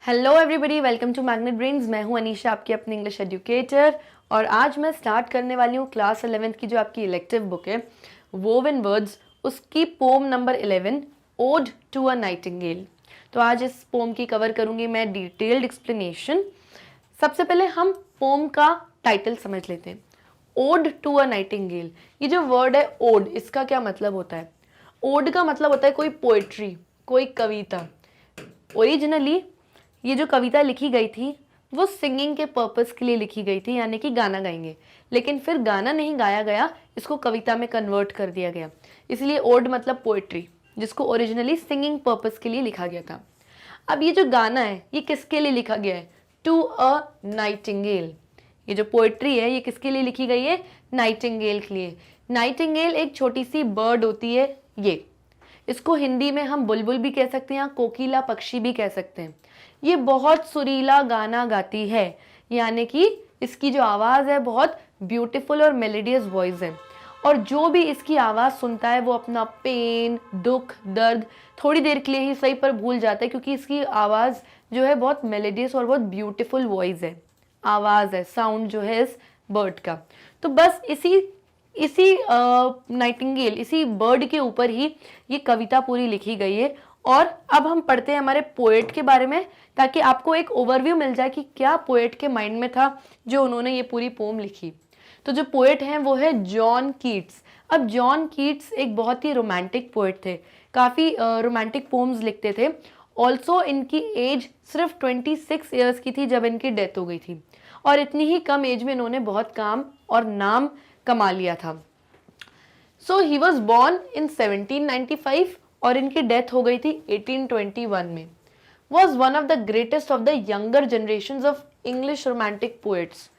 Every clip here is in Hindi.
Hello everybody, welcome to Magnet Brains. मैं हूं अनीशा, आपकी अपनी इंग्लिश एजुकेटर। और आज मैं स्टार्ट करने वाली हूं क्लास 11th की जो आपकी इलेक्टिव बुक है वोवन वर्ड्स, उसकी poem number 11 ode to a nightingale. तो आज इस पोम की कवर करूंगी मैं डिटेल्ड एक्सप्लेनेशन। सबसे पहले हम पोम का टाइटल समझ लेते हैं। ओड टू अ नाइटिंगेल, ये जो वर्ड है ओड, इसका क्या मतलब होता है? ओड का मतलब होता है कोई पोएट्री, कोई कविता। ओरिजिनली ये जो कविता लिखी गई थी वो सिंगिंग के पर्पस के लिए लिखी गई थी, यानी कि गाना गाएंगे। लेकिन फिर गाना नहीं गाया गया, इसको कविता में कन्वर्ट कर दिया गया। इसलिए ओड मतलब पोएट्री, जिसको ओरिजिनली सिंगिंग पर्पस के लिए लिखा गया था। अब ये जो गाना है ये किसके लिए लिखा गया है? To a nightingale. ये जो पोएट्री है ये किसके लिए लिखी गई है? नाइटिंगेल के लिए। नाइटिंगेल एक छोटी सी बर्ड होती है। ये इसको हिंदी में हम बुलबुल भी कह सकते हैं या कोकिला पक्षी भी कह सकते हैं। ये बहुत सुरीला गाना गाती है, यानी कि इसकी जो आवाज़ है बहुत ब्यूटीफुल और मेलोडियस वॉइस है। और जो भी इसकी आवाज़ सुनता है वो अपना पेन, दुख, दर्द थोड़ी देर के लिए ही सही पर भूल जाता है, क्योंकि इसकी आवाज़ जो है बहुत मेलोडियस और बहुत ब्यूटीफुल वॉइस है, आवाज़ है, साउंड जो है इस बर्ड का। तो बस इसी नाइटिंगेल, इसी बर्ड के ऊपर ही ये कविता पूरी लिखी गई है। और अब हम पढ़ते हैं हमारे पोएट के बारे में, ताकि आपको एक ओवरव्यू मिल जाए कि क्या पोएट के माइंड में था जो उन्होंने ये पूरी पोम लिखी। तो जो पोएट हैं वो है जॉन कीट्स। अब जॉन कीट्स एक बहुत ही रोमांटिक पोएट थे, काफ़ी रोमांटिक पोम्स लिखते थे। ऑल्सो इनकी एज सिर्फ 26 ईयर्स की थी जब इनकी डेथ हो गई थी, और इतनी ही कम एज में इन्होंने बहुत काम और नाम कमा लिया था। सो ही वॉज बॉर्न इन 1795 और इनकी डेथ हो गई थी 1821 में। Was one of the greatest of the younger generation of English romantic poets.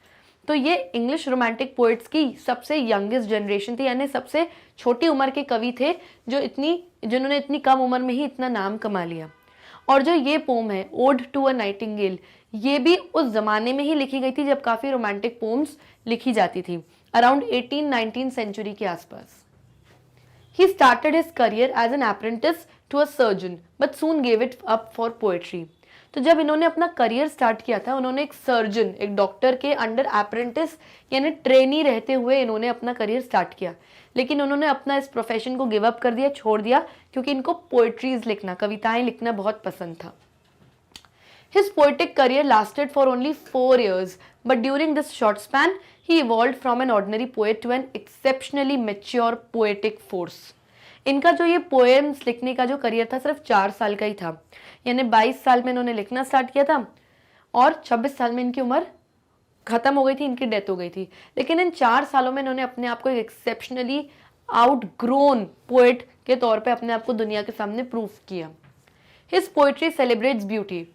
तो ये इंग्लिश रोमांटिक पोएट्स की सबसे यंगेस्ट जनरेशन थी, यानी सबसे छोटी उम्र के कवि थे जिन्होंने इतनी कम उम्र में ही इतना नाम कमा लिया। और जो ये पोम है ओड टू अ नाइटिंगेल, ये भी उस जमाने में ही लिखी गई थी जब काफ़ी रोमांटिक पोम्स लिखी जाती थी, अराउंड 18-19 सेंचुरी के आसपास। He started his career as an apprentice to a surgeon, but soon gave it up for poetry. तो जब इन्होंने अपना करियर स्टार्ट किया था, उन्होंने एक सर्जन, एक डॉक्टर के अंडर अप्रेंटिस यानी ट्रेनी रहते हुए इन्होंने अपना करियर स्टार्ट किया। लेकिन उन्होंने अपना इस प्रोफेशन को गिव अप कर दिया, छोड़ दिया, क्योंकि इनको पोएट्रीज लिखना, कविताएं लिखना बहुत पसंद था। His poetic career lasted for only 4 years, but during this short span, he evolved from an ordinary poet to an exceptionally mature poetic force. इनका जो ये पोएम्स लिखने का जो करियर था सिर्फ 4 साल का ही था, यानी 22 साल में इन्होंने लिखना स्टार्ट किया था और 26 साल में इनकी उम्र खत्म हो गई थी, इनकी डेथ हो गई थी। लेकिन इन 4 सालों में इन्होंने अपने आप को एक एक्सेप्शनली आउटग्रोन पोएट के तौर पे अपने आप को दुनिया के सामने प्रूफ किया। His poetry celebrates beauty.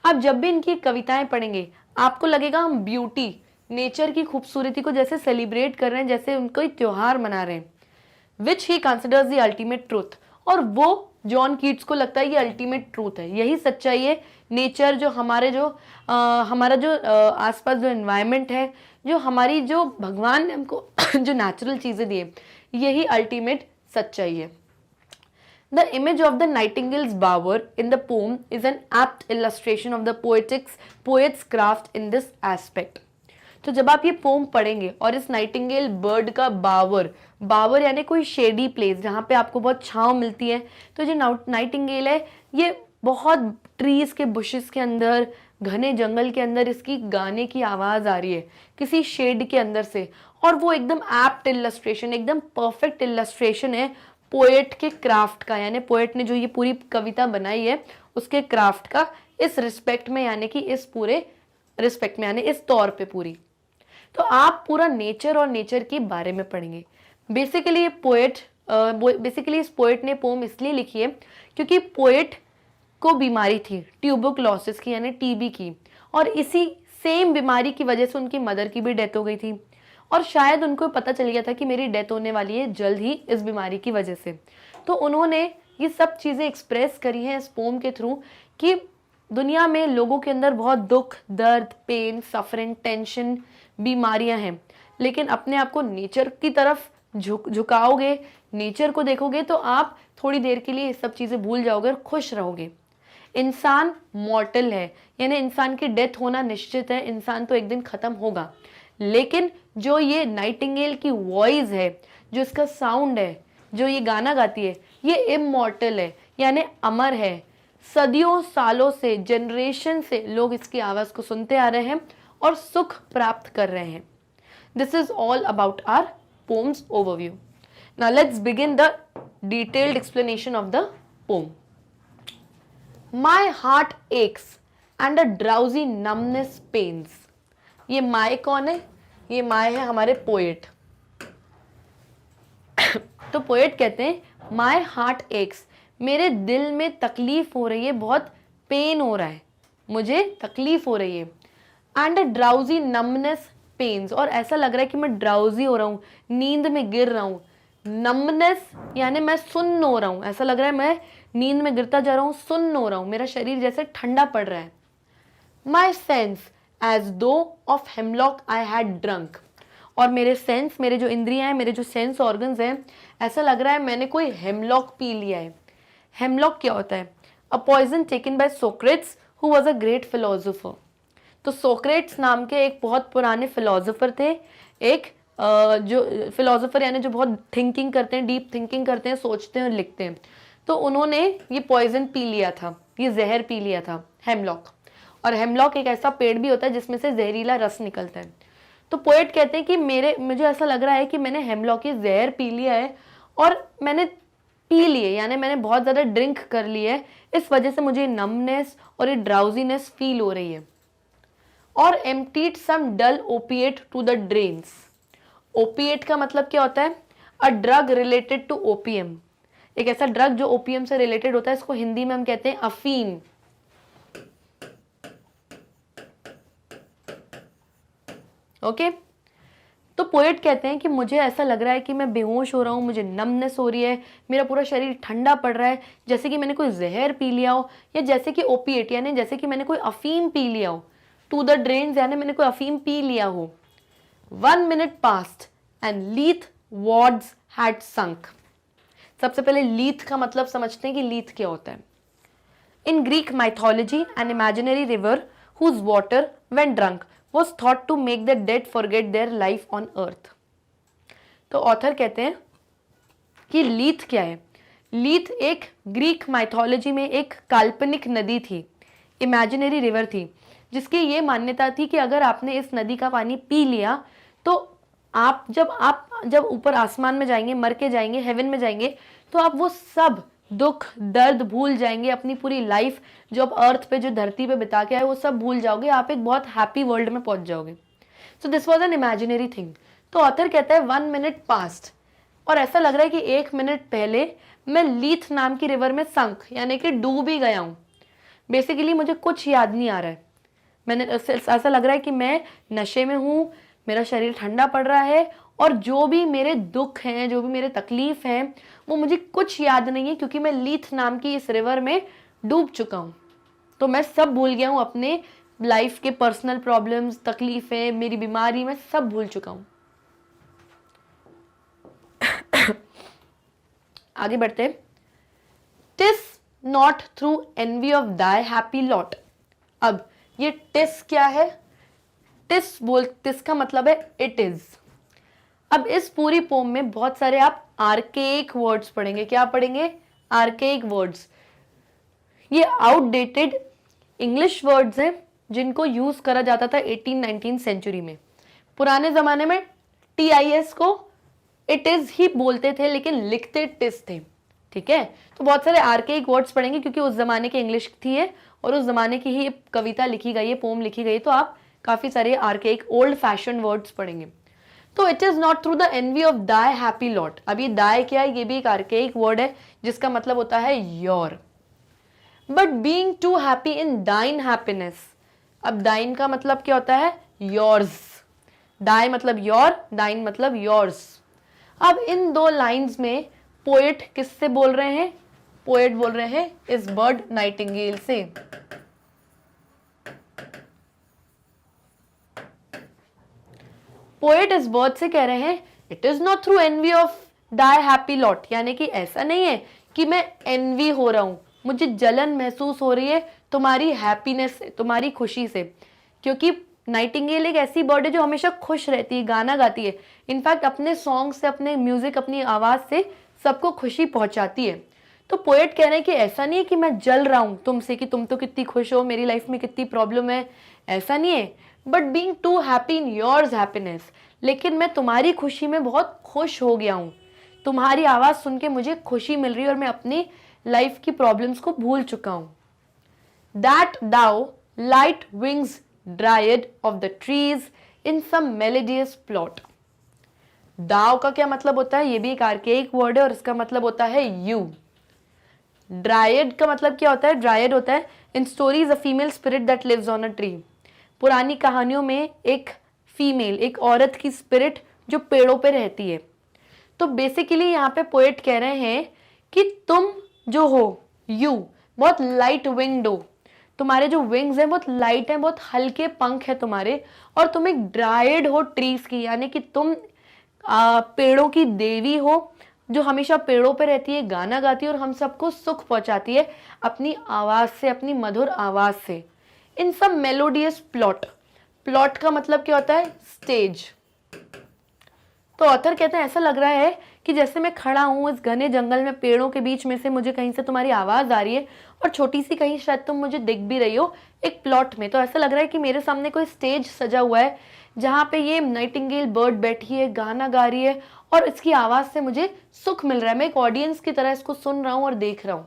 आप जब भी इनकी कविताएं पढ़ेंगे आपको लगेगा हम ब्यूटी, नेचर की खूबसूरती को जैसे सेलिब्रेट कर रहे हैं, जैसे उनको त्योहार मना रहे हैं। Which he considers the ultimate truth, और वो जॉन कीट्स को लगता है ये अल्टीमेट ट्रूथ है, यही सच्चाई है। नेचर जो हमारा जो आसपास जो एनवायरनमेंट है, जो हमारी जो भगवान ने हमको जो नेचुरल चीज़ें दी है, यही अल्टीमेट सच्चाई है। The image of the nightingale's bower in the poem is an apt illustration of the poet's craft in this aspect. तो जब आप ये पोम पढ़ेंगे और इस नाइटिंगेल बर्ड का बावर यानी कोई शेडी प्लेस जहाँ पे आपको बहुत छांव मिलती है, तो जो नाइटिंगेल है ये बहुत ट्रीज के बुशेस के अंदर, घने जंगल के अंदर इसकी गाने की आवाज़ आ रही है किसी शेड के अंदर से, और वो एकदम एप्ट इलस्ट्रेशन, एकदम परफेक्ट इलस्ट्रेशन है पोएट के क्राफ्ट का, यानी पोएट ने जो ये पूरी कविता बनाई है उसके क्राफ्ट का, इस रिस्पेक्ट में, यानी कि इस पूरे रिस्पेक्ट में, यानी इस तौर पे पूरी। तो आप पूरा नेचर और नेचर के बारे में पढ़ेंगे। बेसिकली इस पोएट ने पोम इसलिए लिखी है क्योंकि पोएट को बीमारी थी ट्यूबरकुलोसिस की, यानी टीबी की, और इसी सेम बीमारी की वजह से उनकी मदर की भी डेथ हो गई थी। और शायद उनको पता चल गया था कि मेरी डेथ होने वाली है जल्द ही इस बीमारी की वजह से। तो उन्होंने ये सब चीज़ें एक्सप्रेस करी हैं इस पोम के थ्रू कि दुनिया में लोगों के अंदर बहुत दुख, दर्द, पेन, सफरिंग, टेंशन, बीमारियां हैं, लेकिन अपने आप को नेचर की तरफ झुकाओगे, नेचर को देखोगे, तो आप थोड़ी देर के लिए ये सब चीज़ें भूल जाओगे और खुश रहोगे। इंसान मॉर्टल है, यानी इंसान की डेथ होना निश्चित है, इंसान तो एक दिन खत्म होगा। लेकिन जो ये नाइटिंगेल की वॉइस है, जो इसका साउंड है, जो ये गाना गाती है, ये इमॉर्टल है, यानी अमर है। सदियों सालों से, जनरेशन से लोग इसकी आवाज को सुनते आ रहे हैं और सुख प्राप्त कर रहे हैं। This is all about our poem's overview. Now let's begin the detailed explanation of the poem. My heart aches and a drowsy numbness pains. ये माय कौन है? ये माय है हमारे पोएट। तो पोएट कहते हैं माय हार्ट एक्स, मेरे दिल में तकलीफ हो रही है, बहुत पेन हो रहा है, मुझे तकलीफ हो रही है। And a drowsy numbness pains, और ऐसा लग रहा है कि मैं ड्राउजी हो रहा हूँ, नींद में गिर रहा हूँ। नमनेस यानी मैं सुन्न हो रहा हूँ, ऐसा लग रहा है मैं नींद में गिरता जा रहा हूँ, सुन्न हो रहा हूँ, मेरा शरीर जैसे ठंडा पड़ रहा है। माई सेंस एज दो of hemlock I had drunk, और मेरे सेंस, मेरे जो इंद्रियां हैं, मेरे जो सेंस ऑर्गन्स हैं, ऐसा लग रहा है मैंने कोई हेमलॉक पी लिया है। हेमलॉक क्या होता है? A poison taken by Socrates who was a great philosopher. तो सोक्रेट्स नाम के एक बहुत पुराने फिलोसोफर थे, एक जो फिलोसोफर यानी जो बहुत थिंकिंग करते हैं, डीप थिंकिंग करते हैं, सोचते हैं और लिखते हैं। तो उन्होंने ये पॉइजन पी लिया था, ये जहर पी लिया था, हेमलॉक। और हेमलॉक एक ऐसा पेड़ भी होता है जिसमें से जहरीला रस निकलता है। तो पोएट कहते हैं कि मुझे ऐसा लग रहा है कि मैंने हेमलॉक की जहर पी लिया है, और मैंने पी लिए यानी मैंने बहुत ज़्यादा ड्रिंक कर ली है, इस वजह से मुझे नमनेस और ये ड्राउजीनेस फील हो रही है। और emptied some dull opiate to the drains. Opiate का मतलब क्या होता है? A drug related to opium, एक ऐसा ड्रग जो ओपीएम से रिलेटेड होता है, इसको हिंदी में हम कहते हैं अफीम। ओके तो पोएट कहते हैं कि मुझे ऐसा लग रहा है कि मैं बेहोश हो रहा हूँ, मुझे नमनेस हो रही है, मेरा पूरा शरीर ठंडा पड़ रहा है, जैसे कि मैंने कोई जहर पी लिया हो, या जैसे कि ओपिएट यानी जैसे कि मैंने कोई अफीम पी लिया हो। टू द ड्रेन्स यानी मैंने कोई अफीम पी लिया हो। 1 minute passed and Lethe wards had sunk. सबसे पहले लीथ का मतलब समझते हैं कि लीथ क्या होता है। In Greek mythology an imaginary river whose water when drunk was thought to make the dead forget their life on earth। तो ऑथर कहते हैं कि लीथ क्या है? लीथ एक ग्रीक माइथोलॉजी में एक काल्पनिक नदी थी, इमेजिनरी रिवर थी, जिसकी ये मान्यता थी कि अगर आपने इस नदी का पानी पी लिया तो आप जब ऊपर आसमान में जाएंगे, मर के जाएंगे, हेवन में जाएंगे, तो आप वो सब दुख दर्द भूल जाएंगे, अपनी पूरी लाइफ जो आप अर्थ पे, जो धरती पे बिता के आए, वो सब भूल जाओगे, आप एक बहुत हैप्पी वर्ल्ड में पहुंच जाओगे। So this was an imaginary thing. तो ऑथर कहता है 1 minute पास्ट, और ऐसा लग रहा है कि 1 minute पहले मैं लीथ नाम की रिवर में संक यानी कि डूब ही गया हूँ। बेसिकली मुझे कुछ याद नहीं आ रहा है, मैंने ऐसा लग रहा है कि मैं नशे में हूँ, मेरा शरीर ठंडा पड़ रहा है, और जो भी मेरे दुख हैं, जो भी मेरे तकलीफ हैं, वो मुझे कुछ याद नहीं है, क्योंकि मैं लीथ नाम की इस रिवर में डूब चुका हूँ। तो मैं सब भूल गया हूँ, अपने लाइफ के पर्सनल प्रॉब्लम्स, तकलीफें, मेरी बीमारी, मैं सब भूल चुका हूँ। आगे बढ़ते। TISS not through envy of thy happy lot. अब ये टिस क्या है? टिस का मतलब है इट इज। अब इस पूरी पोम में बहुत सारे आप आर्केइक वर्ड्स पढ़ेंगे। क्या पढ़ेंगे? Archaic words. ये आउटडेटेड इंग्लिश वर्ड्स हैं जिनको यूज करा जाता था 18-19 सेंचुरी में। पुराने जमाने में TIS को इट इज ही बोलते थे, लेकिन लिखते टिस थे। ठीक है, तो बहुत सारे आर्केइक वर्ड्स पढ़ेंगे क्योंकि उस जमाने की इंग्लिश थी है, और उस जमाने की ही कविता लिखी गई है, पोम लिखी गई है, तो आप काफी सारे आर्केइक ओल्ड फैशन वर्ड्स पढ़ेंगे। तो it is not through the envy of thy happy lot. अब ये दाई क्या है? ये भी एक आर्केइक वर्ड है जिसका मतलब होता है your. But being too happy in thine happiness. अब दाइन का मतलब क्या होता है? योर्स। दाई मतलब योर, दाइन मतलब योर्स। अब इन दो लाइंस में पोएट किससे बोल रहे हैं? पोएट बोल रहे हैं इस बर्ड नाइटिंगेल से। पोएट इस बर्ड से कह रहे हैं it is not through envy of thy happy lot, यानी कि ऐसा नहीं है कि मैं एनवी हो रहा हूं, मुझे जलन महसूस हो रही है तुम्हारी हैप्पीनेस से, तुम्हारी खुशी से, क्योंकि नाइटिंगेल एक ऐसी बर्ड है जो हमेशा खुश रहती है, गाना गाती है, इनफैक्ट अपने सॉन्ग से, अपने म्यूजिक, अपनी आवाज से सबको खुशी पहुंचाती है। तो पोएट कह रहे हैं कि ऐसा नहीं है कि मैं जल रहा हूं तुमसे कि तुम तो कितनी खुश हो, मेरी लाइफ में कितनी प्रॉब्लम है, ऐसा नहीं है, but being too happy in yours happiness, लेकिन मैं तुम्हारी खुशी में बहुत खुश हो गया हूं, तुम्हारी आवाज सुन के मुझे खुशी मिल रही है और मैं अपनी लाइफ की प्रॉब्लम्स को भूल चुका हूं। That thou light wings dryad of the trees in some melodious plot. Thou का क्या मतलब होता है, ये भी एक आर्केइक वर्ड है और इसका मतलब होता है यू। ड्राइड का मतलब क्या होता है, ड्राइड होता है in stories a female spirit that lives on a tree. पुरानी कहानियों में एक फीमेल, एक औरत की स्पिरिट जो पेड़ों पे रहती है। तो बेसिकली यहाँ पे पोएट कह रहे हैं कि तुम जो हो, यू, बहुत लाइट विंग्ड हो, तुम्हारे जो विंग्स हैं बहुत लाइट हैं, बहुत हल्के पंख है तुम्हारे, और तुम एक ड्राइड हो ट्रीज की, यानी कि तुम पेड़ों की देवी हो जो हमेशा पेड़ों पे रहती है, गाना गाती है और हम सबको सुख पहुंचाती है अपनी आवाज से, अपनी मधुर आवाज से। इन सब मेलोडियस प्लॉट, प्लॉट का मतलब क्या होता है, स्टेज। तो ऑथर कहते हैं ऐसा लग रहा है कि जैसे मैं खड़ा हूं इस घने जंगल में, पेड़ों के बीच में से मुझे कहीं से तुम्हारी आवाज आ रही है और छोटी सी कहीं शायद तुम मुझे दिख भी रही हो एक प्लॉट में। तो ऐसा लग रहा है कि मेरे सामने कोई स्टेज सजा हुआ है जहां पे ये नाइटिंगेल बर्ड बैठी है, गाना गा रही है और इसकी आवाज से मुझे सुख मिल रहा है, मैं एक ऑडियंस की तरह इसको सुन रहा हूं और देख रहा हूं।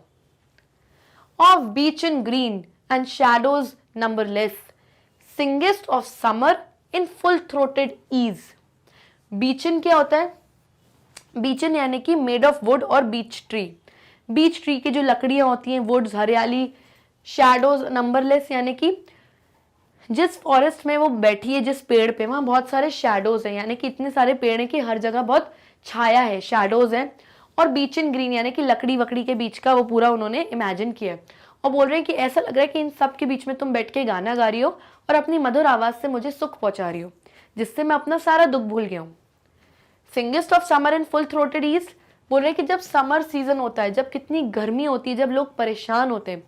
Of beech in green and shadows numberless, singest of summer in full throated ease. Beechen क्या होता है, बीचन यानी कि मेड ऑफ वुड और बीच ट्री, बीच ट्री की जो लकड़ियां होती हैं, वुड्स, हरियाली, शैडोज नंबरलेस यानी कि जिस फॉरेस्ट में वो बैठी है, जिस पेड़ पे, वहां बहुत सारे शैडोज हैं, यानी कि इतने सारे पेड़ हैं कि हर जगह बहुत छाया है, शैडोज हैं। और बीच इन ग्रीन यानी कि लकड़ी वकड़ी के बीच का वो पूरा उन्होंने इमेजिन किया है और बोल रहे हैं कि ऐसा लग रहा है कि इन सब के बीच में तुम बैठ के गाना गा रही हो और अपनी मधुर आवाज से मुझे सुख पहुंचा रही हो, जिससे मैं अपना सारा दुख भूल गया हूँ। Singest of summer and full throated ease, बोल रहे हैं कि जब समर सीजन होता है, जब कितनी गर्मी होती है, जब लोग परेशान होते हैं,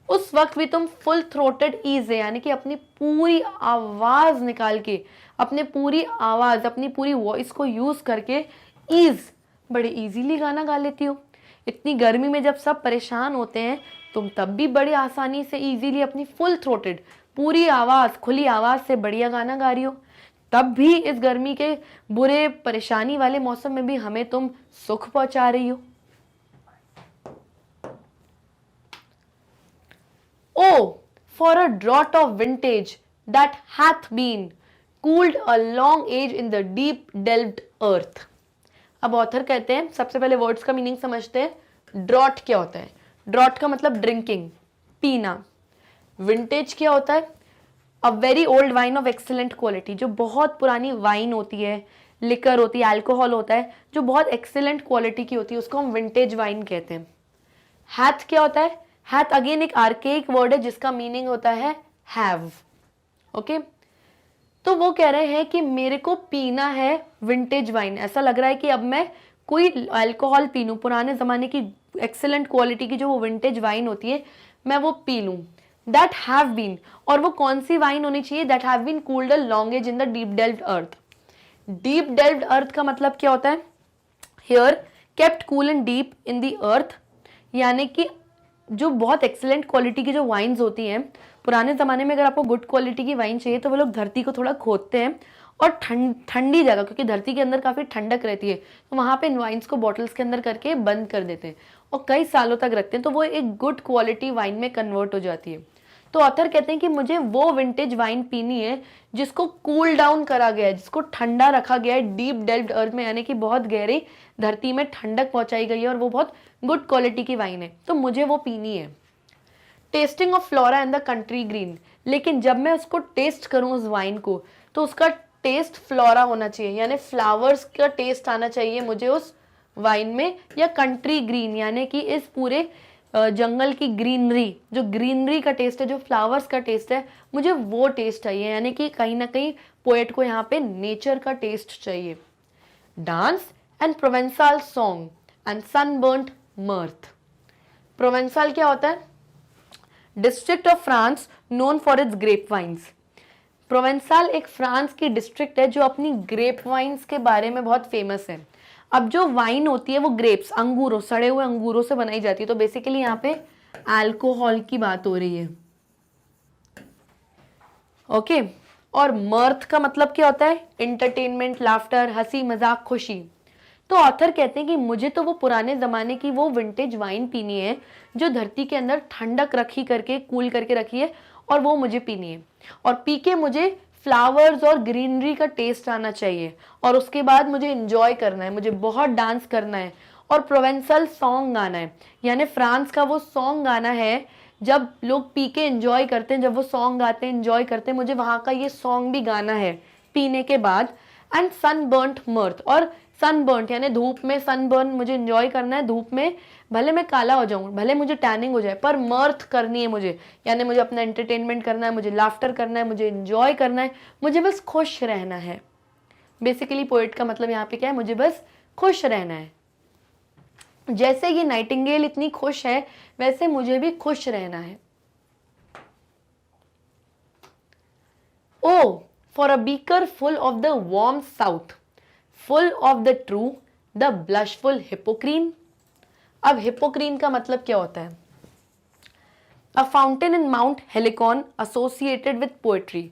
उस वक्त भी तुम फुल थ्रोटेड ईज है, यानी कि अपनी पूरी आवाज निकाल के, अपने पूरी आवाज, अपनी पूरी वॉइस को यूज करके ईज, बड़े इजीली गाना गा लेती हो। इतनी गर्मी में जब सब परेशान होते हैं, तुम तब भी बड़ी आसानी से इजीली अपनी फुल थ्रोटेड, पूरी आवाज, खुली आवाज से बढ़िया गाना गा रही हो। तब भी इस गर्मी के बुरे परेशानी वाले मौसम में भी हमें तुम सुख पहुंचा रही हो। Oh, for a draught of vintage that hath been cooled a long age in the deep delved earth. अब ऑथर कहते हैं, सबसे पहले वर्ड्स का मीनिंग समझते हैं। ड्रॉट क्या होता है, ड्रॉट का मतलब ड्रिंकिंग, पीना। विंटेज क्या होता है, a very old wine of excellent quality, जो बहुत पुरानी वाइन होती है, लिकर होती है, अल्कोहल होता है जो बहुत एक्सीलेंट क्वालिटी की होती है, उसको हम विंटेज वाइन कहते हैं। हैथ क्या होता है, हैथ अगेन एक आर्केइक वर्ड है जिसका मीनिंग होता है हैव। ओके, तो वो कह रहे हैं कि मेरे को पीना है विंटेज वाइन, ऐसा लग रहा है कि अब मैं कोई अल्कोहल पी लूं, पुराने जमाने की एक्सेलेंट क्वालिटी की जो वो विंटेज वाइन होती है, मैं वो पी लूं। दैट हैव बीन, और वो कौन सी वाइन होनी चाहिए, that have been cooled a long age in the deep delved earth. Deep delved earth का मतलब क्या होता है, here kept cool and deep in the earth, यानी कि जो बहुत एक्सीलेंट क्वालिटी की जो वाइन्स होती हैं, पुराने ज़माने में अगर आपको गुड क्वालिटी की वाइन चाहिए तो वो लोग धरती को थोड़ा खोदते हैं और ठंडी जगह, क्योंकि धरती के अंदर काफ़ी ठंडक रहती है, तो वहाँ पे इन वाइन्स को बॉटल्स के अंदर करके बंद कर देते हैं और कई सालों तक रखते हैं, तो वो एक गुड क्वालिटी वाइन में कन्वर्ट हो जाती है। तो ऑथर कहते हैं कि मुझे वो विंटेज वाइन पीनी है जिसको कूल डाउन करा गया है, जिसको ठंडा रखा गया है डीप डेल्व्ड अर्थ में, यानी कि बहुत गहरी धरती में ठंडक पहुंचाई गई है और वो बहुत गुड क्वालिटी की वाइन है, तो मुझे वो पीनी है। Testing of flora and the country green, लेकिन जब मैं उसको टेस्ट करूं उस वाइन को, तो उसका टेस्ट फ्लोरा होना चाहिए, यानी फ्लावर्स का टेस्ट आना चाहिए मुझे उस वाइन में, या कंट्री ग्रीन यानी कि इस पूरे जंगल की ग्रीनरी, जो ग्रीनरी का टेस्ट है, जो फ्लावर्स का टेस्ट है, मुझे वो टेस्ट चाहिए, यानी कि कहीं ना कहीं पोएट को यहाँ पे नेचर का टेस्ट चाहिए। Dance and Provençal song and sunburnt mirth, Provençal क्या होता है? District of France known for its grape wines. Provençal एक फ्रांस की डिस्ट्रिक्ट है जो अपनी ग्रेप वाइन्स के बारे में बहुत फेमस है। अब जो वाइन होती है वो ग्रेप्स, अंगूरों, सड़े हुए अंगूरों से बनाई जाती है। तो बेसिकली यहाँ पे अल्कोहल की बात हो रही है। ओके और मर्थ का मतलब क्या होता है? एंटरटेनमेंट, लाफ्टर, हंसी मजाक, खुशी। तो ऑथर कहते हैं कि मुझे तो वो पुराने जमाने की वो विंटेज वाइन पीनी है जो धरती के अंदर ठंडक रखी करके, कूल करके रखी है, और वो मुझे पीनी है। और पी के मुझे फ्लावर्स और ग्रीनरी का टेस्ट आना चाहिए, और उसके बाद मुझे इंजॉय करना है, मुझे बहुत डांस करना है, और प्रोवेंसल सॉन्ग गाना है। यानी फ्रांस का वो सॉन्ग गाना है जब लोग पी के एंजॉय करते हैं, जब वो सॉन्ग गाते हैं, एंजॉय करते हैं, मुझे वहाँ का ये सॉन्ग भी गाना है पीने के बाद। एंड सनबर्न्ट मर्थ, और सनबर्न्ट यानी धूप में सनबर्न मुझे एंजॉय करना है। धूप में भले मैं काला हो जाऊं, भले मुझे टैनिंग हो जाए, पर मर्थ करनी है मुझे। यानी मुझे अपना एंटरटेनमेंट करना है, मुझे लाफ्टर करना है, मुझे एंजॉय करना है, मुझे बस खुश रहना है। बेसिकली पोएट का मतलब यहाँ पे क्या है? मुझे बस खुश रहना है। जैसे ये नाइटिंगेल इतनी खुश है वैसे मुझे भी खुश रहना है। O for a beaker full of the warm South, full of the true, the blushful Hippocrene. अब हिपोक्रीन का मतलब क्या होता है? A fountain in Mount Helicon associated with poetry.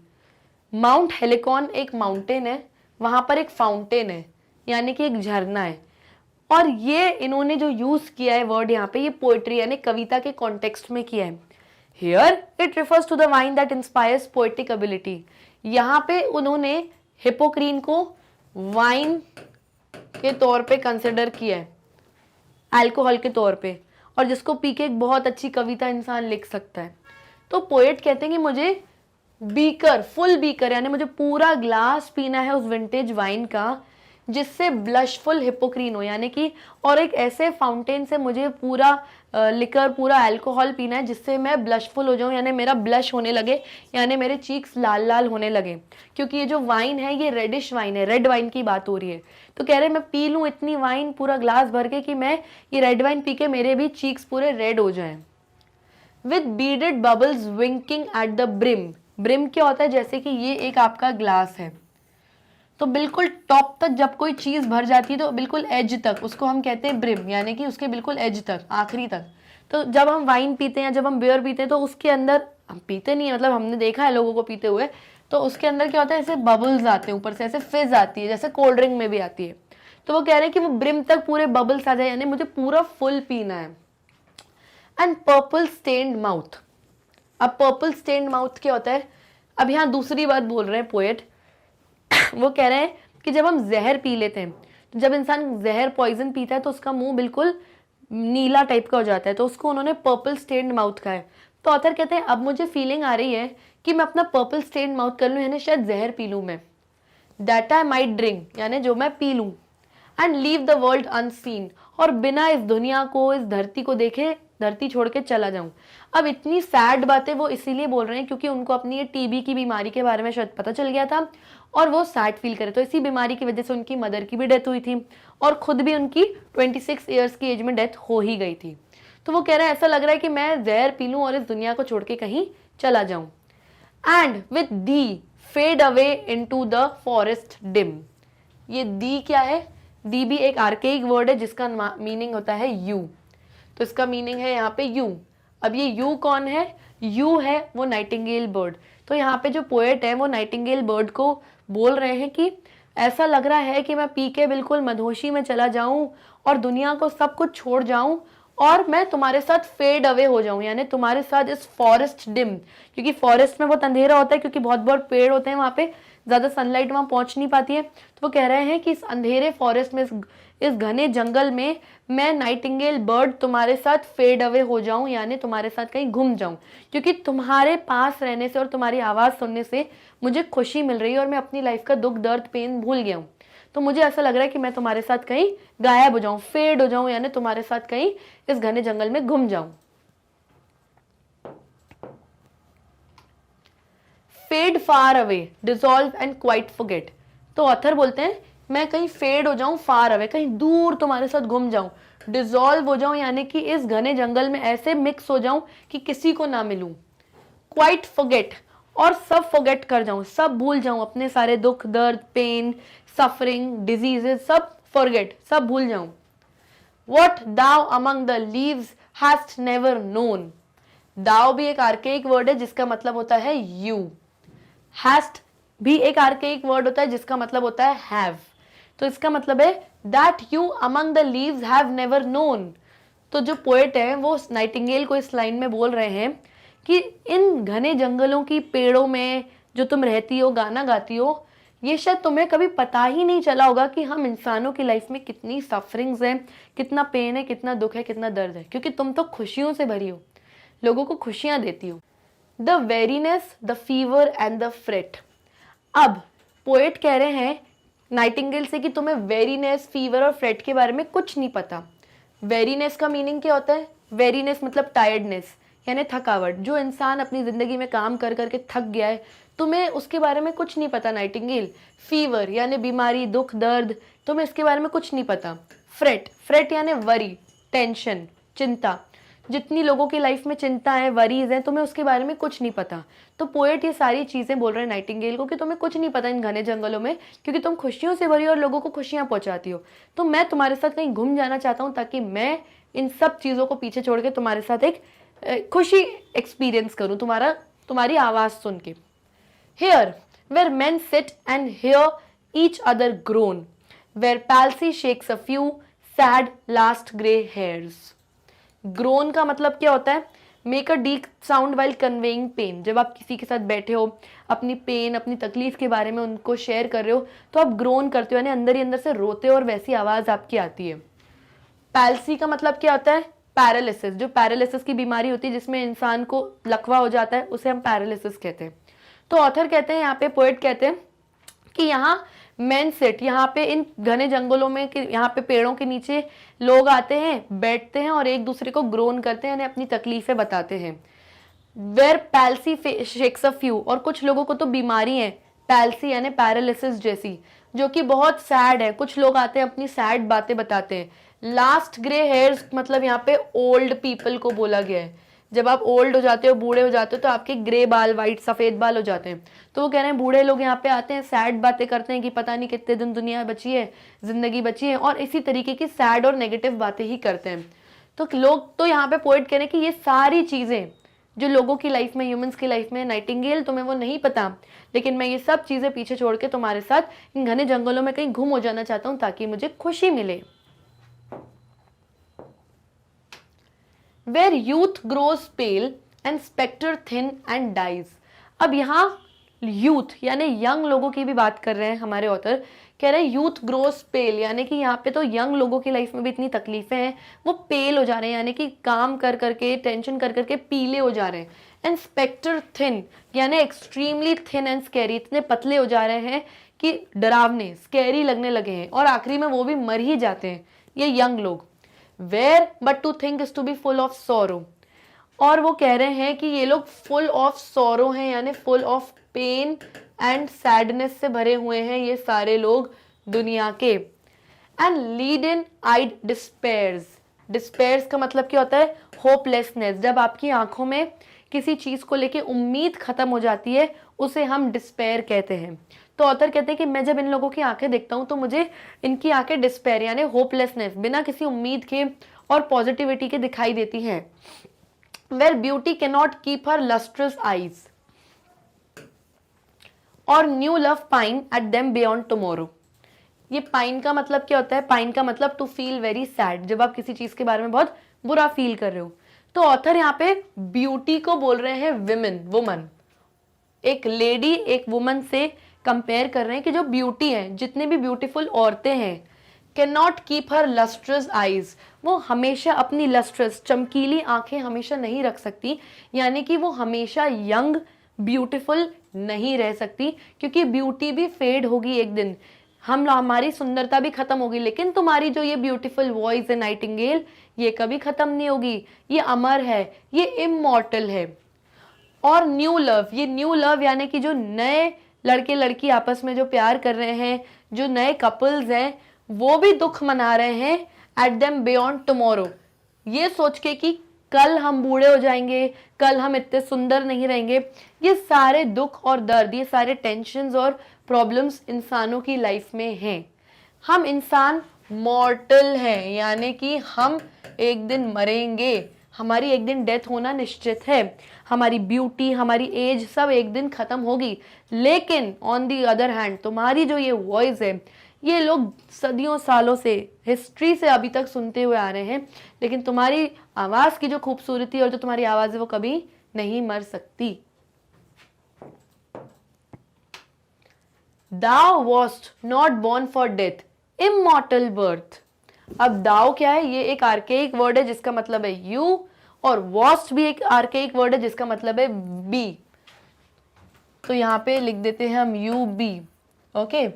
Mount Helicon एक माउंटेन है, वहां पर एक फाउंटेन है यानी कि एक झरना है, और ये इन्होंने जो यूज किया है वर्ड यहाँ पे, ये पोएट्री यानी कविता के कॉन्टेक्स्ट में किया है। Here it refers to the wine that inspires poetic ability. यहाँ पे उन्होंने हिपोक्रीन को वाइन के तौर पे कंसिडर किया है, अल्कोहल के तौर पे, और जिसको पी के एक बहुत अच्छी कविता इंसान लिख सकता है। तो पोएट कहते हैं कि मुझे बीकर, फुल बीकर यानी मुझे पूरा ग्लास पीना है उस विंटेज वाइन का जिससे ब्लशफुल हिपोक्रीन हो, यानी कि और एक ऐसे फाउंटेन से मुझे पूरा लिकर, पूरा अल्कोहल पीना है जिससे मैं ब्लशफुल हो जाऊं, यानी मेरा ब्लश होने लगे, यानी मेरे चीक्स लाल लाल होने लगे। क्योंकि ये जो वाइन है ये रेडिश वाइन है, रेड वाइन की बात हो रही है। तो कह रहे मैं पी लूं इतनी वाइन पूरा ग्लास भर के कि मैं ये रेड वाइन पी के मेरे भी चीक्स पूरे रेड हो जाएं। With beaded bubbles winking at the brim. Brim क्या होता है? जैसे कि ये एक आपका ग्लास है, तो बिल्कुल टॉप तक जब कोई चीज भर जाती है तो बिल्कुल एज तक, उसको हम कहते हैं ब्रिम, यानी कि उसके बिल्कुल एज तक, आखिरी तक। तो जब हम वाइन पीते हैं, जब हम बियर पीते हैं, तो उसके अंदर, हम पीते नहीं है मतलब हमने देखा है लोगों को पीते हुए, तो उसके अंदर क्या होता है, ऐसे बबल्स आते हैं ऊपर से, ऐसे फिज आती है जैसे कोल्ड ड्रिंक में भी आती है। तो वो कह रहे हैं कि वो ब्रिम तक पूरे बबल्स आ जाए, यानी मुझे पूरा फुल पीना है। And purple stained mouth. अब पर्पल स्टेन्ड माउथ क्या होता है? अब यहाँ दूसरी बात बोल रहे हैं पोएट। वो कह रहे हैं कि जब हम जहर पी लेते हैं, तो जब इंसान जहर पॉइजन पीता है तो उसका मुंह बिल्कुल नीला टाइप का हो जाता है, तो उसको उन्होंने पर्पल स्टेन्ड माउथ कहा है। तो ऑथर कहते हैं अब मुझे फीलिंग आ रही है कि मैं अपना पर्पल स्टेन्ड माउथ कर लूं, यानी शायद जहर पी लूं मैं, दैट आई माइट ड्रिंक, यानी जो मैं पी लूं, and leave the world unseen, और बिना इस दुनिया को, इस धरती को देखे धरती छोड़ के चला जाऊं। अब इतनी सैड बातें वो इसीलिए बोल रहे हैं क्योंकि उनको अपनी ये टीबी की बीमारी के बारे में शायद पता चल गया था और वो सैड फील करे, तो इसी बीमारी की वजह से उनकी मदर की भी डेथ हुई थी और खुद भी उनकी 26 ईयर्स की एज में डेथ हो ही गई थी। तो वो कह रहे हैं ऐसा लग रहा है कि मैं जहर पी लूं और इस दुनिया को छोड़ के कहीं चला जाऊं। And with thee fade away into the forest dim. ये दी क्या है? दी भी एक आर्केइक वर्ड है जिसका मीनिंग होता है यू, तो इसका मीनिंग है यहाँ पे यू। अब ये यू कौन है? यू है वो नाइटिंगेल बर्ड। तो यहाँ पे जो पोएट है वो नाइटिंगेल बर्ड को बोल रहे हैं कि ऐसा लग रहा है कि मैं पी के बिल्कुल मधोशी में चला जाऊं और दुनिया को सब कुछ छोड़ जाऊं और मैं तुम्हारे साथ फेड अवे हो जाऊं, यानी तुम्हारे साथ इस फॉरेस्ट डिम, क्योंकि फॉरेस्ट में बहुत अंधेरा होता है क्योंकि बहुत बहुत पेड़ होते हैं वहां पे, ज्यादा सनलाइट वहां पहुंच नहीं पाती है। तो वो कह रहे हैं कि इस अंधेरे फॉरेस्ट में, इस घने जंगल में मैं नाइटिंगेल बर्ड तुम्हारे साथ फेड अवे हो जाऊं, यानी तुम्हारे साथ कहीं घूम जाऊं, क्योंकि तुम्हारे पास रहने से और तुम्हारी आवाज सुनने से मुझे खुशी मिल रही है और मैं अपनी लाइफ का दुख दर्द पेन भूल गया हूं। तो मुझे ऐसा लग रहा है कि मैं तुम्हारे साथ कहीं गायब हो जाऊं, फेड हो जाऊं, यानी तुम्हारे साथ कहीं इस घने जंगल में घूम जाऊं। Fade far away, dissolve and quite forget. तो ऑथर बोलते हैं मैं कहीं फेड हो जाऊं, फार अवे, कहीं दूर तुम्हारे साथ घूम जाऊं, डिजॉल्व हो जाऊं, यानी कि इस घने जंगल में ऐसे मिक्स हो जाऊं कि किसी को ना मिलूं। क्वाइट फॉरगेट, और सब फॉरगेट कर जाऊं, सब भूल जाऊं, अपने सारे दुख दर्द, पेन, सफरिंग, डिजीजेस, सब फॉरगेट, सब भूल जाऊं। What thou among the leaves hast never known. Thou भी एक आर्केइक वर्ड है जिसका मतलब होता है you. Hast भी एक आर्केइक वर्ड होता है जिसका मतलब होता है have. तो इसका मतलब है that you among the leaves have never known. तो जो पोएट है वो नाइटिंगेल को इस लाइन में बोल रहे हैं कि इन घने जंगलों की पेड़ों में जो तुम रहती हो, गाना गाती हो, ये शायद तुम्हें कभी पता ही नहीं चला होगा कि हम इंसानों की लाइफ में कितनी सफरिंग्स हैं, कितना पेन है, कितना दुख है, कितना दर्द है, क्योंकि तुम तो खुशियों से भरी हो, लोगों को खुशियां देती हो। The weariness, the fever and the freight. अब पोएट कह रहे हैं नाइटिंगेल से कि तुम्हें वेरीनेस, फीवर और फ्रेट के बारे में कुछ नहीं पता। वेरीनेस का मीनिंग क्या होता है? वेरीनेस मतलब टायर्डनेस, यानी थकावट। जो इंसान अपनी जिंदगी में काम कर करके थक गया है, तुम्हें उसके बारे में कुछ नहीं पता नाइटिंगेल। फीवर यानी बीमारी, दुख दर्द, तुम्हें इसके बारे में कुछ नहीं पता। फ्रेट, फ्रेट यानी वरी, टेंशन, चिंता। जितनी लोगों की लाइफ में चिंता है, वरीज हैं, तुम्हें उसके बारे में कुछ नहीं पता। तो पोएट ये सारी चीजें बोल रहे हैं नाइटिंगेल को कि तुम्हें कुछ नहीं पता इन घने जंगलों में, क्योंकि तुम खुशियों से भरी और लोगों को खुशियां पहुंचाती हो। तो मैं तुम्हारे साथ कहीं घूम जाना चाहता हूं ताकि मैं इन सब चीजों को पीछे छोड़ के तुम्हारे साथ एक खुशी एक्सपीरियंस करूं, तुम्हारी आवाज सुन के। Here, where men sit and hear each other groan, where palsy shakes a few sad last grey hairs. Groan का मतलब क्या होता है? Make a deep sound while conveying pain. जब आप किसी के साथ बैठे हो, अपनी पेन, अपनी तकलीफ के बारे में उनको शेयर कर रहे हो, तो आप ग्रोन करते हो, यानी अंदर ही अंदर से रोते हो और वैसी आवाज आपकी आती है। पैल्सी का मतलब क्या होता है? पैरालिसिस। जो पैरालिसिस की बीमारी होती है जिसमें इंसान को लकवा हो जाता है, उसे हम पैरालिसिस कहते हैं। तो ऑथर कहते हैं, यहाँ पे पोएट कहते हैं कि यहाँ मेन सेट, यहाँ पे इन घने जंगलों में, यहाँ पे पेड़ों के नीचे लोग आते हैं, बैठते हैं और एक दूसरे को ग्रोन करते हैं, यानी अपनी तकलीफें बताते हैं। Where palsy shakes a few, और कुछ लोगों को तो बीमारी है पैल्सी यानी पैरालिसिस जैसी, जो कि बहुत सैड है। कुछ लोग आते हैं अपनी सैड बातें बताते हैं। लास्ट ग्रे हेयर्स मतलब यहाँ पे ओल्ड पीपल को बोला गया है। जब आप ओल्ड हो जाते हो, बूढ़े हो जाते हो, तो आपके ग्रे बाल, वाइट सफेद बाल हो जाते हैं। तो वो कह रहे हैं बूढ़े लोग यहाँ पे आते हैं, सैड बातें करते हैं कि पता नहीं कितने दिन दुनिया बची है, जिंदगी बची है, और इसी तरीके की सैड और नेगेटिव बातें ही करते हैं। तो लोग, तो यहाँ पे पोएट कह रहे हैं कि ये सारी चीजें जो लोगों की लाइफ में, ह्यूमंस की लाइफ में, नाइटिंगेल तुम्हें वो नहीं पता, लेकिन मैं ये सब चीजें पीछे छोड़ के तुम्हारे साथ इन घने जंगलों में कहीं घूम हो जाना चाहता हूँ ताकि मुझे खुशी मिले। Where youth grows pale and spectre thin and dies. अब यहाँ यूथ यानी यंग लोगों की भी बात कर रहे हैं हमारे ऑथर। कह रहे हैं यूथ ग्रोस पेल, यानी कि यहाँ पे तो यंग लोगों की लाइफ में भी इतनी तकलीफें हैं, वो पेल हो जा रहे हैं, यानी कि काम कर करके, टेंशन कर करके पीले हो जा रहे हैं। एंड स्पेक्टर थिन यानी एक्सट्रीमली थिन एंड स्कैरी, इतने पतले हो जा रहे हैं कि डरावने, स्कैरी लगने लगे हैं, और आखिरी में वो भी मर ही जाते हैं ये यंग लोग। Where but to think is to be full of sorrow, और वो कह रहे हैं कि ये लोग फुल ऑफ सोरो हैं, यानी full of pain and sadness से भरे हुए हैं ये सारे लोग दुनिया के। एंड लीड इन आइड डिस्पेयर्स, डिस्पेयर्स का मतलब क्या होता है? होपलेसनेस। जब आपकी आंखों में किसी चीज को लेके उम्मीद खत्म हो जाती है, उसे हम डिस्पेयर कहते हैं। तो ऑथर कहते हैं कि मैं जब इन लोगों की आंखें देखता हूं तो मुझे इनकी आंखें डिस्पेयर यानी होपलेसनेस, बिना किसी उम्मीद के और पॉजिटिविटी के दिखाई देती हैं। Where beauty can not keep her lustrous eyes और new love pine at them beyond tomorrow. ये पाइन का मतलब क्या होता है? पाइन का मतलब टू फील वेरी सैड, जब आप किसी चीज के बारे में बहुत बुरा फील कर रहे हो। तो ऑथर यहाँ पे ब्यूटी को बोल रहे हैं विमेन, वुमन। एक लेडी एक वुमन से कंपेयर कर रहे हैं कि जो ब्यूटी है, जितने भी ब्यूटीफुल औरतें हैं, can not keep her lustrous eyes, वो हमेशा अपनी लस्ट्रस, चमकीली आंखें हमेशा नहीं रख सकती, यानी कि वो हमेशा यंग ब्यूटीफुल नहीं रह सकती, क्योंकि ब्यूटी भी फेड होगी एक दिन, हमारी सुंदरता भी खत्म होगी। लेकिन तुम्हारी जो ये ब्यूटीफुल वॉइस है नाइटिंगेल, ये कभी खत्म नहीं होगी, ये अमर है, ये इमॉर्टल है। और न्यू लव, ये न्यू लव यानी कि जो नए लड़के लड़की आपस में जो प्यार कर रहे हैं, जो नए कपल्स हैं वो भी दुख मना रहे हैं एट देम बियॉन्ड टुमारो, ये सोच के कि कल हम बूढ़े हो जाएंगे, कल हम इतने सुंदर नहीं रहेंगे। ये सारे दुख और दर्द, ये सारे टेंशन्स और प्रॉब्लम्स इंसानों की लाइफ में हैं। हम इंसान मॉर्टल हैं, यानी कि हम एक दिन मरेंगे, हमारी एक दिन डेथ होना निश्चित है, हमारी ब्यूटी, हमारी एज सब एक दिन खत्म होगी। लेकिन ऑन दी अदर हैंड तुम्हारी जो ये वॉइस है, ये लोग सदियों सालों से, हिस्ट्री से अभी तक सुनते हुए आ रहे हैं, लेकिन तुम्हारी आवाज की जो खूबसूरती और जो तुम्हारी आवाज है वो कभी नहीं मर सकती। Thou wast not born for death, immortal birth। अब दाव क्या है? ये एक आर्केइक वर्ड है जिसका मतलब है यू, और वॉस्ट भी एक आर्केइक वर्ड है जिसका मतलब है बी। तो यहाँ पे लिख देते हैं हम यू बी। ओके,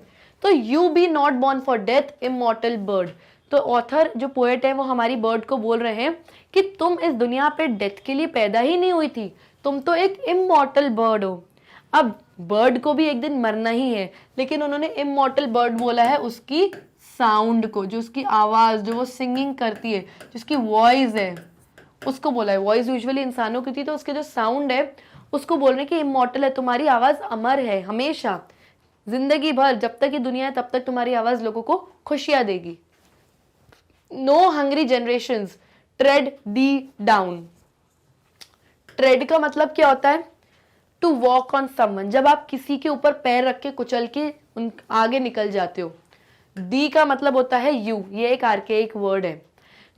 तो you be not born for death, immortal bird. तो ऑथर जो पोएट है वो हमारी बर्ड को बोल रहे हैं कि तुम इस दुनिया पे डेथ के लिए पैदा ही नहीं हुई थी, तुम तो एक इमॉर्टल बर्ड हो। अब बर्ड को भी एक दिन मरना ही है, लेकिन उन्होंने इमॉर्टल बर्ड बोला है उसकी साउंड को, जो उसकी आवाज, जो वो सिंगिंग करती है, जिसकी वॉइस है, उसको बोला है। वॉइस यूजुअली इंसानों की थी, तो उसके जो साउंड है उसको बोल रहे कि इमॉर्टल है, तुम्हारी आवाज अमर है, हमेशा जिंदगी भर, जब तक ये दुनिया है तब तक तुम्हारी आवाज लोगों को खुशियां देगी। नो हंग्री जनरेशंस ट्रेड दी डाउन। ट्रेड का मतलब क्या होता है? टू वॉक ऑन समवन, जब आप किसी के ऊपर पैर रख के कुचल के उन आगे निकल जाते हो। दी का मतलब होता है यू, ये एक आर्केइक वर्ड है।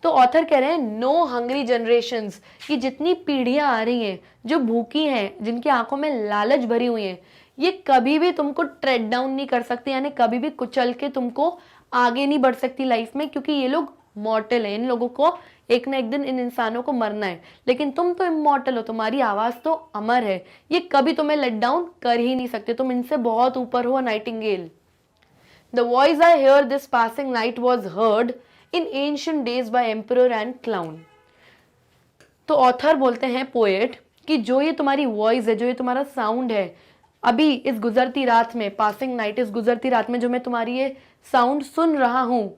तो ऑथर कह रहे हैं नो हंग्री जनरेशंस, कि जितनी पीढ़ियां आ रही हैं जो भूखी हैं, जिनकी आंखों में लालच भरी हुई है, ये कभी भी तुमको ट्रेड डाउन नहीं कर सकती, यानी कभी भी कुचल के तुमको आगे नहीं बढ़ सकती लाइफ में, क्योंकि ये लोग मॉर्टल है। इन लोगों को एक ना एक दिन, इन इंसानों को मरना है, लेकिन तुम तो इमॉर्टल हो, तुम्हारी आवाज तो अमर है, ये कभी तुम्हें लेट डाउन कर ही नहीं सकते, तुम इनसे बहुत ऊपर हो। Nightingale. The voice I hear this passing night was heard in ancient days by emperor and clown. तो ऑथर बोलते हैं, पोएट, कि जो ये तुम्हारी वॉइस है, जो ये तुम्हारा साउंड है, अभी इस गुजरती रात में, पासिंग नाइट, इस गुजरती रात में जो मैं तुम्हारी ये साउंड सुन रहा हूं,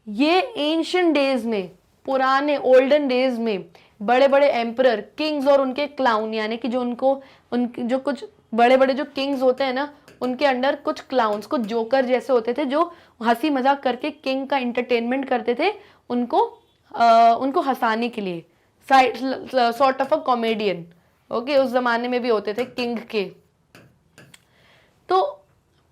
ये एंशिएंट डेज में, पुराने ओल्डन डेज में बड़े बड़े एम्परर, किंग्स और उनके क्लाउन, यानी कि जो उनके जो कुछ बड़े बड़े जो किंग्स होते हैं ना, उनके अंडर कुछ क्लाउन्स, कुछ जोकर जैसे होते थे, जो हंसी मजाक करके किंग का इंटरटेनमेंट करते थे, उनको हंसाने के लिए, sort of a comedian. Okay, उस जमाने में भी होते थे किंग के। तो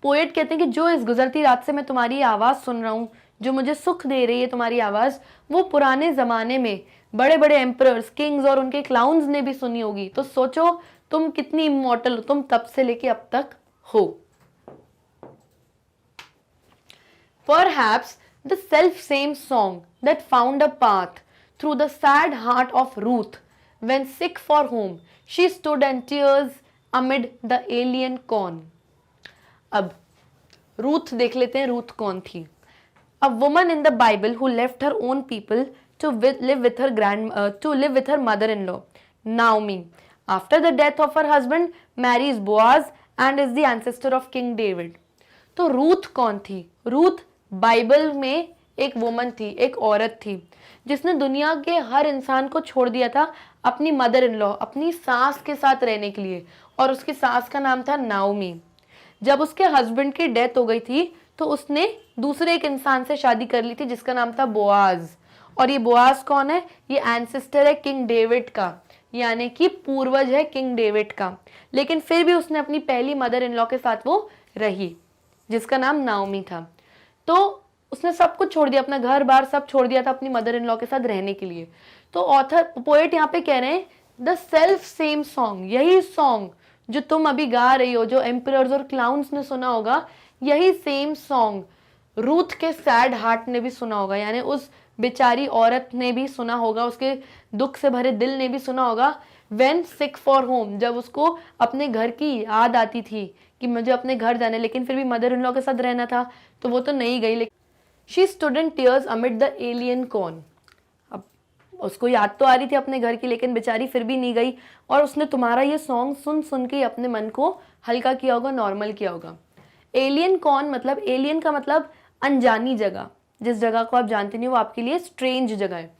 पोएट कहते हैं कि जो इस गुजरती रात से मैं तुम्हारी आवाज सुन रहा हूं, जो मुझे सुख दे रही है तुम्हारी आवाज, वो पुराने जमाने में बड़े बड़े एम्परर्स, किंग्स और उनके क्लाउन्स ने भी सुनी होगी। तो सोचो तुम कितनी इमॉर्टल हो, तुम तब से लेके अब तक हो। Perhaps the self same song that found a path through the sad heart of Ruth when sick for whom she stood in tears amid the alien corn। अब रूथ देख लेते हैं, रूथ कौन थी। A woman in the Bible who left her own people to live with her mother-in-law Naomi after the death of her husband, marries Boaz and is the ancestor of King David। तो रूथ कौन थी? रूथ बाइबल में एक वुमन थी, एक औरत थी, जिसने दुनिया के हर इंसान को छोड़ दिया था अपनी मदर इन लॉ, अपनी सास के साथ रहने के लिए, और उसकी सास का नाम था नाओमी। जब उसके हस्बैंड की डेथ हो गई थी तो उसने दूसरे एक इंसान से शादी कर ली थी जिसका नाम था बोआज। और ये बोआज कौन है? ये एंसेस्टर है किंग डेविड का, यानी कि पूर्वज है किंग डेविड का। लेकिन फिर भी उसने अपनी पहली मदर इन लॉ के साथ वो रही, जिसका नाम नाओमी था। तो उसने सब कुछ छोड़ दिया, अपना घर बार सब छोड़ दिया था अपनी मदर इन लॉ के साथ रहने के लिए। तो ऑथर, पोएट यहाँ पे कह रहे हैं द सेल्फ सेम सॉन्ग, यही सॉन्ग जो तुम अभी गा रही हो, जो एम्परर्स और क्लाउन्स ने सुना होगा, यही सेम सॉन्ग रूथ के सैड हार्ट ने भी सुना होगा, यानी उस बेचारी औरत ने भी सुना होगा, उसके दुख से भरे दिल ने भी सुना होगा। व्हेन सिक फॉर होम, जब उसको अपने घर की याद आती थी कि मुझे अपने घर जाने, लेकिन फिर भी मदर इन लॉ के साथ रहना था, तो वो तो नहीं गई। लेकिन she stood in tears amid the alien corn. अब उसको याद तो आ रही थी अपने घर की, लेकिन बेचारी फिर भी नहीं गई, और उसने तुम्हारा ये सॉन्ग सुन सुन के अपने मन को हल्का किया होगा, नॉर्मल किया होगा। एलियन कौन, मतलब एलियन का मतलब अनजानी जगह, जिस जगह को आप जानते नहीं वो आपके लिए स्ट्रेंज जगह है।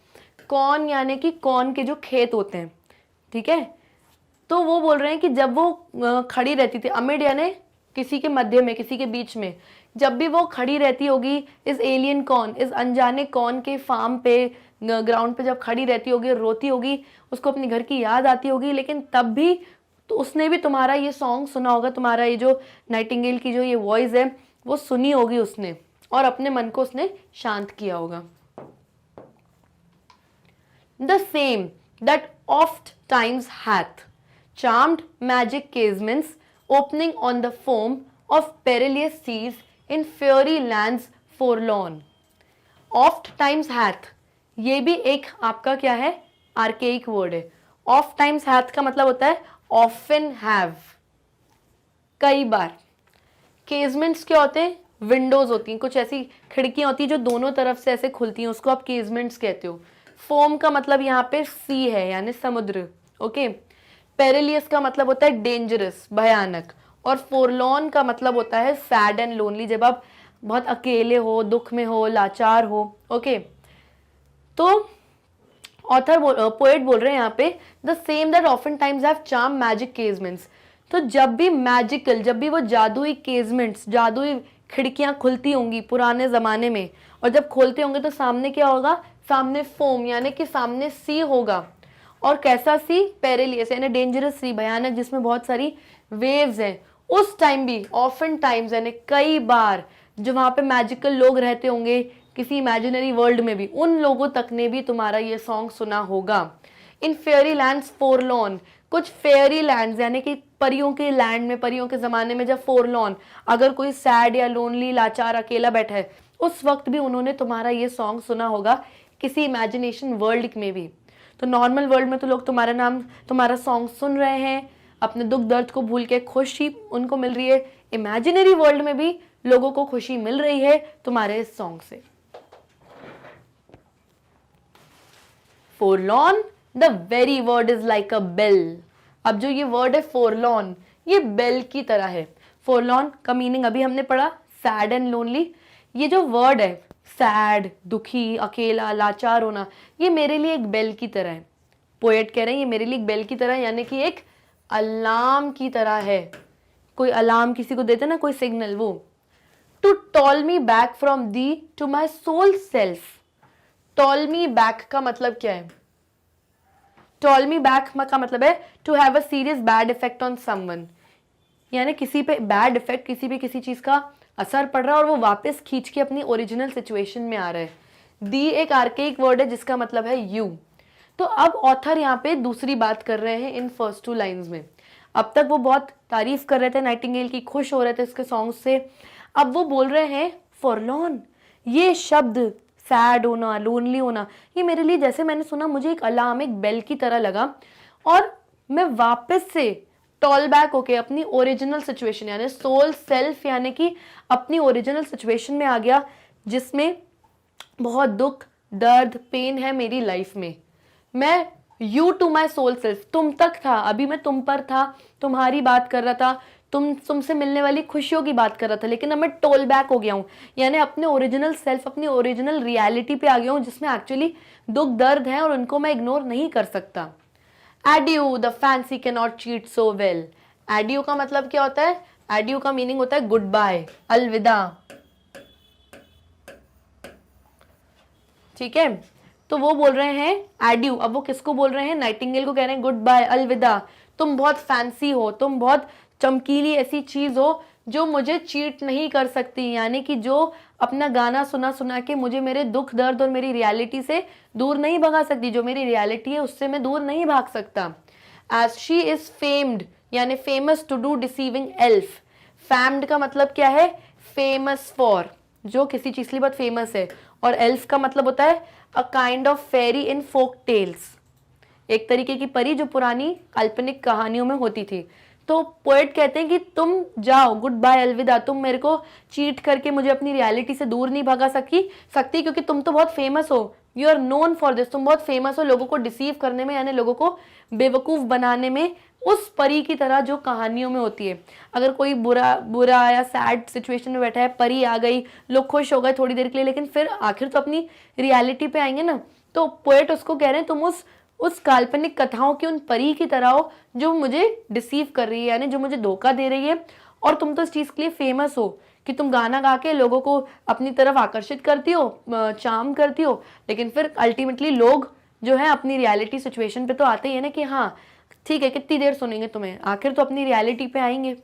कॉर्न यानी कि कॉर्न के जो खेत होते हैं, ठीक है। तो वो बोल रहे हैं कि जब वो खड़ी रहती थी, अमिड यानी किसी के मध्य में, किसी के बीच में, जब भी वो खड़ी रहती होगी इस एलियन कॉर्न, इस अनजाने कॉर्न के फार्म पे, ग्राउंड पे जब खड़ी रहती होगी, रोती होगी, उसको अपने घर की याद आती होगी, लेकिन तब भी तो उसने भी तुम्हारा ये सॉन्ग सुना होगा, तुम्हारा ये जो नाइटिंगेल की जो ये वॉइस है वो सुनी होगी उसने, और अपने मन को उसने शांत किया होगा। The same that oft times hath charmed magic casements opening on the foam of perilous seas in fairy lands forlorn. Oft times hath, ये भी एक आपका क्या है, आर्केइक वर्ड है। ऑफ टाइम्स हैथ का मतलब होता है ऑफन हैव, कई बार। केजमेंट्स क्या होते हैं, विंडोज होती हैं, कुछ ऐसी खिड़कियां होती हैं जो दोनों तरफ से ऐसे खुलती हैं, उसको आप केजमेंट्स कहते हो। फोम का मतलब यहाँ पे सी है यानी समुद्र, ओके। पेरिलियस का मतलब होता है डेंजरस, भयानक, और फोरलॉन का मतलब होता है सैड एंड लोनली, जब आप बहुत अकेले हो, दुख में हो, लाचार हो, ओके। तो ऑथर पोएट बोल रहे हैं यहाँ पे, the same that often times have charm magic casements. तो जब भी मैजिकल, जब भी वो जादुई केजमेंट्स, जादुई खिड़कियां खुलती होंगी पुराने जमाने में, और जब खोलते होंगे तो सामने क्या होगा, सामने फोम यानी कि सामने सी होगा, और कैसा सी, पेरिलियस यानी डेंजरस सी, भयानक, जिसमें बहुत सारी वेव्स हैं। उस टाइम भी ऑफन टाइम्स यानी कई बार, जो वहां पे मैजिकल लोग रहते होंगे किसी इमेजिनरी वर्ल्ड में भी, उन लोगों तक ने भी तुम्हारा ये सॉन्ग सुना होगा। इन फेयरी लैंड्स फोरलॉन, कुछ फेयरी लैंड्स यानी कि परियों के लैंड में, परियों के ज़माने में जब फोरलॉन, अगर कोई सैड या लोनली, लाचार, अकेला बैठा है, उस वक्त भी उन्होंने तुम्हारा ये सॉन्ग सुना होगा किसी इमेजिनेशन वर्ल्ड में भी। तो नॉर्मल वर्ल्ड में तो लोग तुम्हारा नाम, तुम्हारा सॉन्ग सुन रहे हैं, अपने दुख दर्द को भूल के खुशी उनको मिल रही है। इमेजिनरी वर्ल्ड में भी लोगों को खुशी मिल रही है तुम्हारे इस सॉन्ग से। Forlorn, the very word is like a bell. अब जो ये वर्ड है forlorn, ये बेल की तरह है। forlorn का मीनिंग अभी हमने पढ़ा, सैड एंड लोनली। ये जो वर्ड है, सैड, दुखी, अकेला, लाचार होना, ये मेरे लिए एक बेल की तरह है। पोएट कह रहे हैं ये मेरे लिए एक बेल की तरह, यानी कि एक अलार्म की तरह है। कोई अलार्म किसी को देते ना, कोई सिग्नल, वो। To toll me back from thee to my soul self. Toll me back का मतलब क्या है, टॉल मी बैक का मतलब है to have a serious bad effect on someone, यानी किसी पे बैड इफेक्ट, किसी पे किसी चीज का असर पड़ रहा है और वो वापस खींच के अपनी ओरिजिनल सिचुएशन में आ रहा है। दी एक आर्केइक वर्ड है जिसका मतलब है यू। तो अब ऑथर यहाँ पे दूसरी बात कर रहे हैं इन फर्स्ट टू लाइंस में। अब तक वो बहुत तारीफ कर रहे थे नाइटिंगेल की, खुश हो रहे थे इसके सॉन्ग से। अब वो बोल रहे हैं फॉरलॉन, ये शब्द सैड होना, लोनली होना, ये मेरे लिए, जैसे मैंने सुना, मुझे एक अलार्म, एक बेल की तरह लगा, और मैं वापस से टॉल बैक होके अपनी ओरिजिनल सिचुएशन यानी सोल सेल्फ यानी कि अपनी ओरिजिनल सिचुएशन में आ गया, जिसमें बहुत दुख, दर्द, पेन है मेरी लाइफ में। मैं you to my soul self, तुम तक था, अभी मैं तुम पर था, तुम्हारी बात कर रहा था, तुमसे मिलने वाली खुशियों की बात कर रहा था, लेकिन अब मैं टोल बैक हो गया हूँ, यानी अपने ओरिजिनल सेल्फ, अपनी ओरिजिनल रियलिटी पे आ गया हूँ, जिसमें एक्चुअली दुख दर्द है और उनको मैं इग्नोर नहीं कर सकता। Audio the fancy can not cheat so well. Audio का मतलब क्या होता है, एडियो का मीनिंग होता है गुड बाय, अलविदा, ठीक है। तो वो बोल रहे हैं एडियो, अब वो किसको बोल रहे हैं, नाइटिंगेल को कह रहे हैं गुड बाय, अलविदा, तुम बहुत फैंसी हो, तुम बहुत चमकीली ऐसी चीज हो जो मुझे चीट नहीं कर सकती, यानी कि जो अपना गाना सुना सुना के मुझे मेरे दुख दर्द और मेरी रियलिटी से दूर नहीं भगा सकती, जो मेरी रियलिटी है उससे मैं दूर नहीं भाग सकता। एज शी इज फेम्ड यानी famous to do deceiving elf. Famed का मतलब क्या है, फेमस फॉर, जो किसी चीज के लिए बहुत फेमस है, और एल्फ का मतलब होता है a kind of fairy in folk tales, एक तरीके की परी जो पुरानी काल्पनिक कहानियों में होती थी। तो पोएट कहते हैं कि तुम जाओ, गुड बाय, अलविदा, तुम मेरे को चीट करके मुझे अपनी रियलिटी से दूर नहीं भगा सकती क्योंकि तुम तो बहुत फेमस हो, you are known for this, तुम बहुत फेमस हो लोगों को डिसीव करने में, यानी लोगों को बेवकूफ बनाने में, उस परी की तरह जो कहानियों में होती है। अगर कोई बुरा बुरा या सैड सिचुएशन में बैठा है, परी आ गई, लोग खुश हो गए थोड़ी देर के लिए, लेकिन फिर आखिर तो अपनी रियलिटी पे आएंगे ना। तो पोएट उसको कह रहे हैं तुम उस काल्पनिक कथाओं की उन परी की तरह हो जो मुझे डिसीव कर रही है, यानी जो मुझे धोखा दे रही है। और तुम तो इस चीज के लिए फेमस हो कि तुम गाना गा के लोगों को अपनी तरफ आकर्षित करती हो, चार्म करती हो, लेकिन फिर अल्टीमेटली लोग जो है अपनी रियलिटी सिचुएशन पे तो आते ही है ना कि हाँ ठीक है कितनी देर सुनेंगे तुम्हें, आखिर तो अपनी रियलिटी पे आएंगे।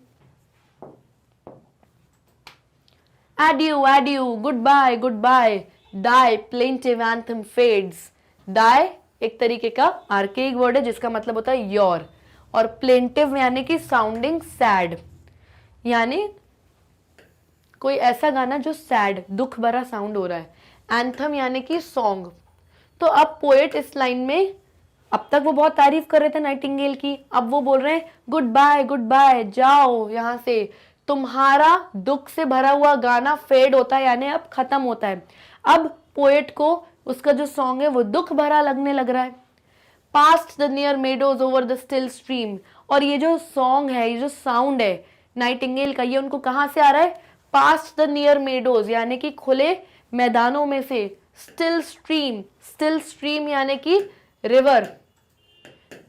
Adieu, goodbye, goodbye, die, plaintive anthem fades। die एक तरीके का आर्केइक वर्ड है जिसका मतलब होता है योर, और प्लेंटिव यानी कि साउंडिंग सैड, यानी कोई ऐसा गाना जो सैड दुख भरा साउंड हो रहा है। एंथम यानी कि सॉन्ग। तो अब पोएट इस लाइन में, अब तक वो बहुत तारीफ कर रहे थे नाइटिंगेल की, अब वो बोल रहे हैं गुड बाय जाओ यहाँ से, तुम्हारा दुख से भरा हुआ गाना फेड होता है, यानी अब खत्म होता है। अब पोएट को उसका जो सॉन्ग है वो दुख भरा लगने लग रहा है। Past the near meadows over the still stream. और ये जो सॉन्ग है, ये जो साउंड है नाइटिंगेल का, ये उनको कहाँ से आ रहा है? पास्ट द नियर मेडोज यानी कि खुले मैदानों में से, स्टिल स्ट्रीम यानी कि रिवर,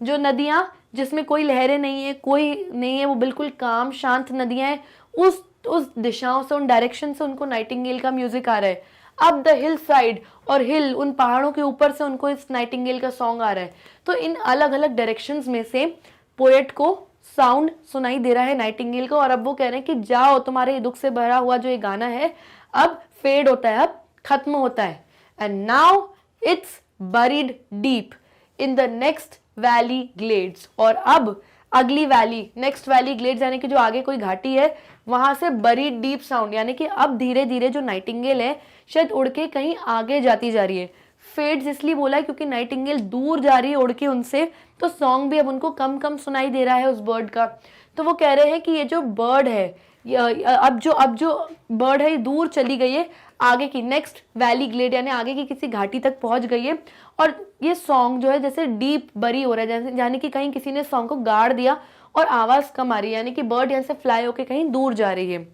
जो नदियां जिसमें कोई लहरें नहीं है, कोई नहीं है, वो बिल्कुल काम शांत नदियां हैं, उस दिशाओं से, उन डायरेक्शन से उनको नाइटिंगेल का म्यूजिक आ रहा है। अब द हिल साइड, और हिल उन पहाड़ों के ऊपर से उनको इस नाइटिंगेल का सॉन्ग आ रहा है। तो इन अलग अलग डायरेक्शंस में से पोएट को साउंड सुनाई दे रहा है नाइटिंगेल को, और अब वो कह रहे हैं कि जाओ, तुम्हारे दुख से भरा हुआ जो ये गाना है अब फेड होता है, अब खत्म होता है। And now it's buried deep in the next valley glades. और अब अगली वैली, नेक्स्ट वैली ग्लेड्स यानी कि जो आगे कोई घाटी है, वहां से बरीड डीप साउंड, यानी कि अब धीरे धीरे जो नाइटिंगेल है शायद उड़ के कहीं आगे जाती जा रही है। फेड्स इसलिए बोला है क्योंकि नाइटिंगेल दूर जा रही है उड़ के उनसे, तो सॉन्ग भी अब उनको कम कम सुनाई दे रहा है उस बर्ड का। तो वो कह रहे हैं कि ये जो बर्ड है, अब जो बर्ड है ये दूर चली गई है, आगे की नेक्स्ट वैली ग्लेड यानी आगे की किसी घाटी तक पहुंच गई है। और ये सॉन्ग जो है जैसे डीप बरी हो रहा है, जैसे यानी कि कहीं किसी ने सॉन्ग को गाड़ दिया और आवाज कम आ रही है, यानी कि बर्ड यहाँ से फ्लाई होके कहीं दूर जा रही है।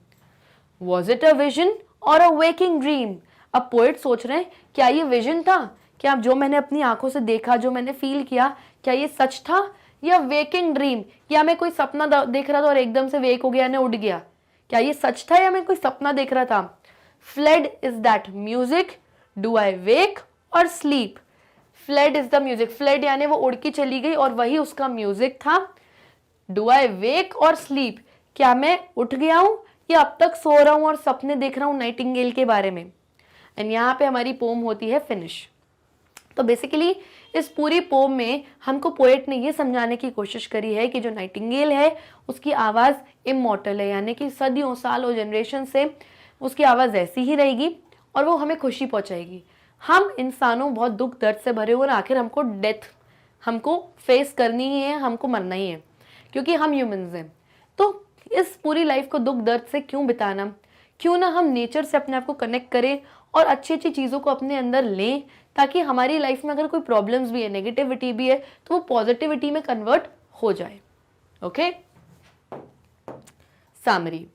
वॉज इट अ विजन और अ वेकिंग ड्रीम? अब पोएट सोच रहे हैं क्या ये विजन था, क्या जो मैंने अपनी आंखों से देखा, जो मैंने फील किया, क्या ये सच था, या वेकिंग ड्रीम, या मैं कोई सपना देख रहा था और एकदम से वेक हो गया ने उड़ गया, क्या ये सच था या मैं कोई सपना देख रहा था? Fled is that music, do I wake or sleep? Fled is the music, fled यानी वो उड़ के चली गई और वही उसका म्यूजिक था। Do I wake or sleep, क्या मैं उठ गया हूं या अब तक सो रहा हूं और सपने देख रहा हूं नाइटिंगेल के बारे में? एंड यहाँ पे हमारी पोम होती है फिनिश। तो बेसिकली इस पूरी पोम में हमको पोएट ने ये समझाने की कोशिश करी है कि जो नाइटिंगेल है उसकी आवाज़ इमॉर्टल है, यानी कि सदियों सालों जनरेशन से उसकी आवाज़ ऐसी ही रहेगी और वो हमें खुशी पहुंचाएगी। हम इंसानों बहुत दुख दर्द से भरे हुए, और आखिर हमको डेथ हमको फेस करनी ही है, हमको मरना ही है क्योंकि हम ह्यूमंस हैं। तो इस पूरी लाइफ को दुख दर्द से क्यों बिताना, क्यों ना हम नेचर से अपने आप को कनेक्ट करें और अच्छी अच्छी चीज़ों को अपने अंदर लें, ताकि हमारी लाइफ में अगर कोई प्रॉब्लम्स भी है, नेगेटिविटी भी है, तो वो पॉजिटिविटी में कन्वर्ट हो जाए। Okay, summary.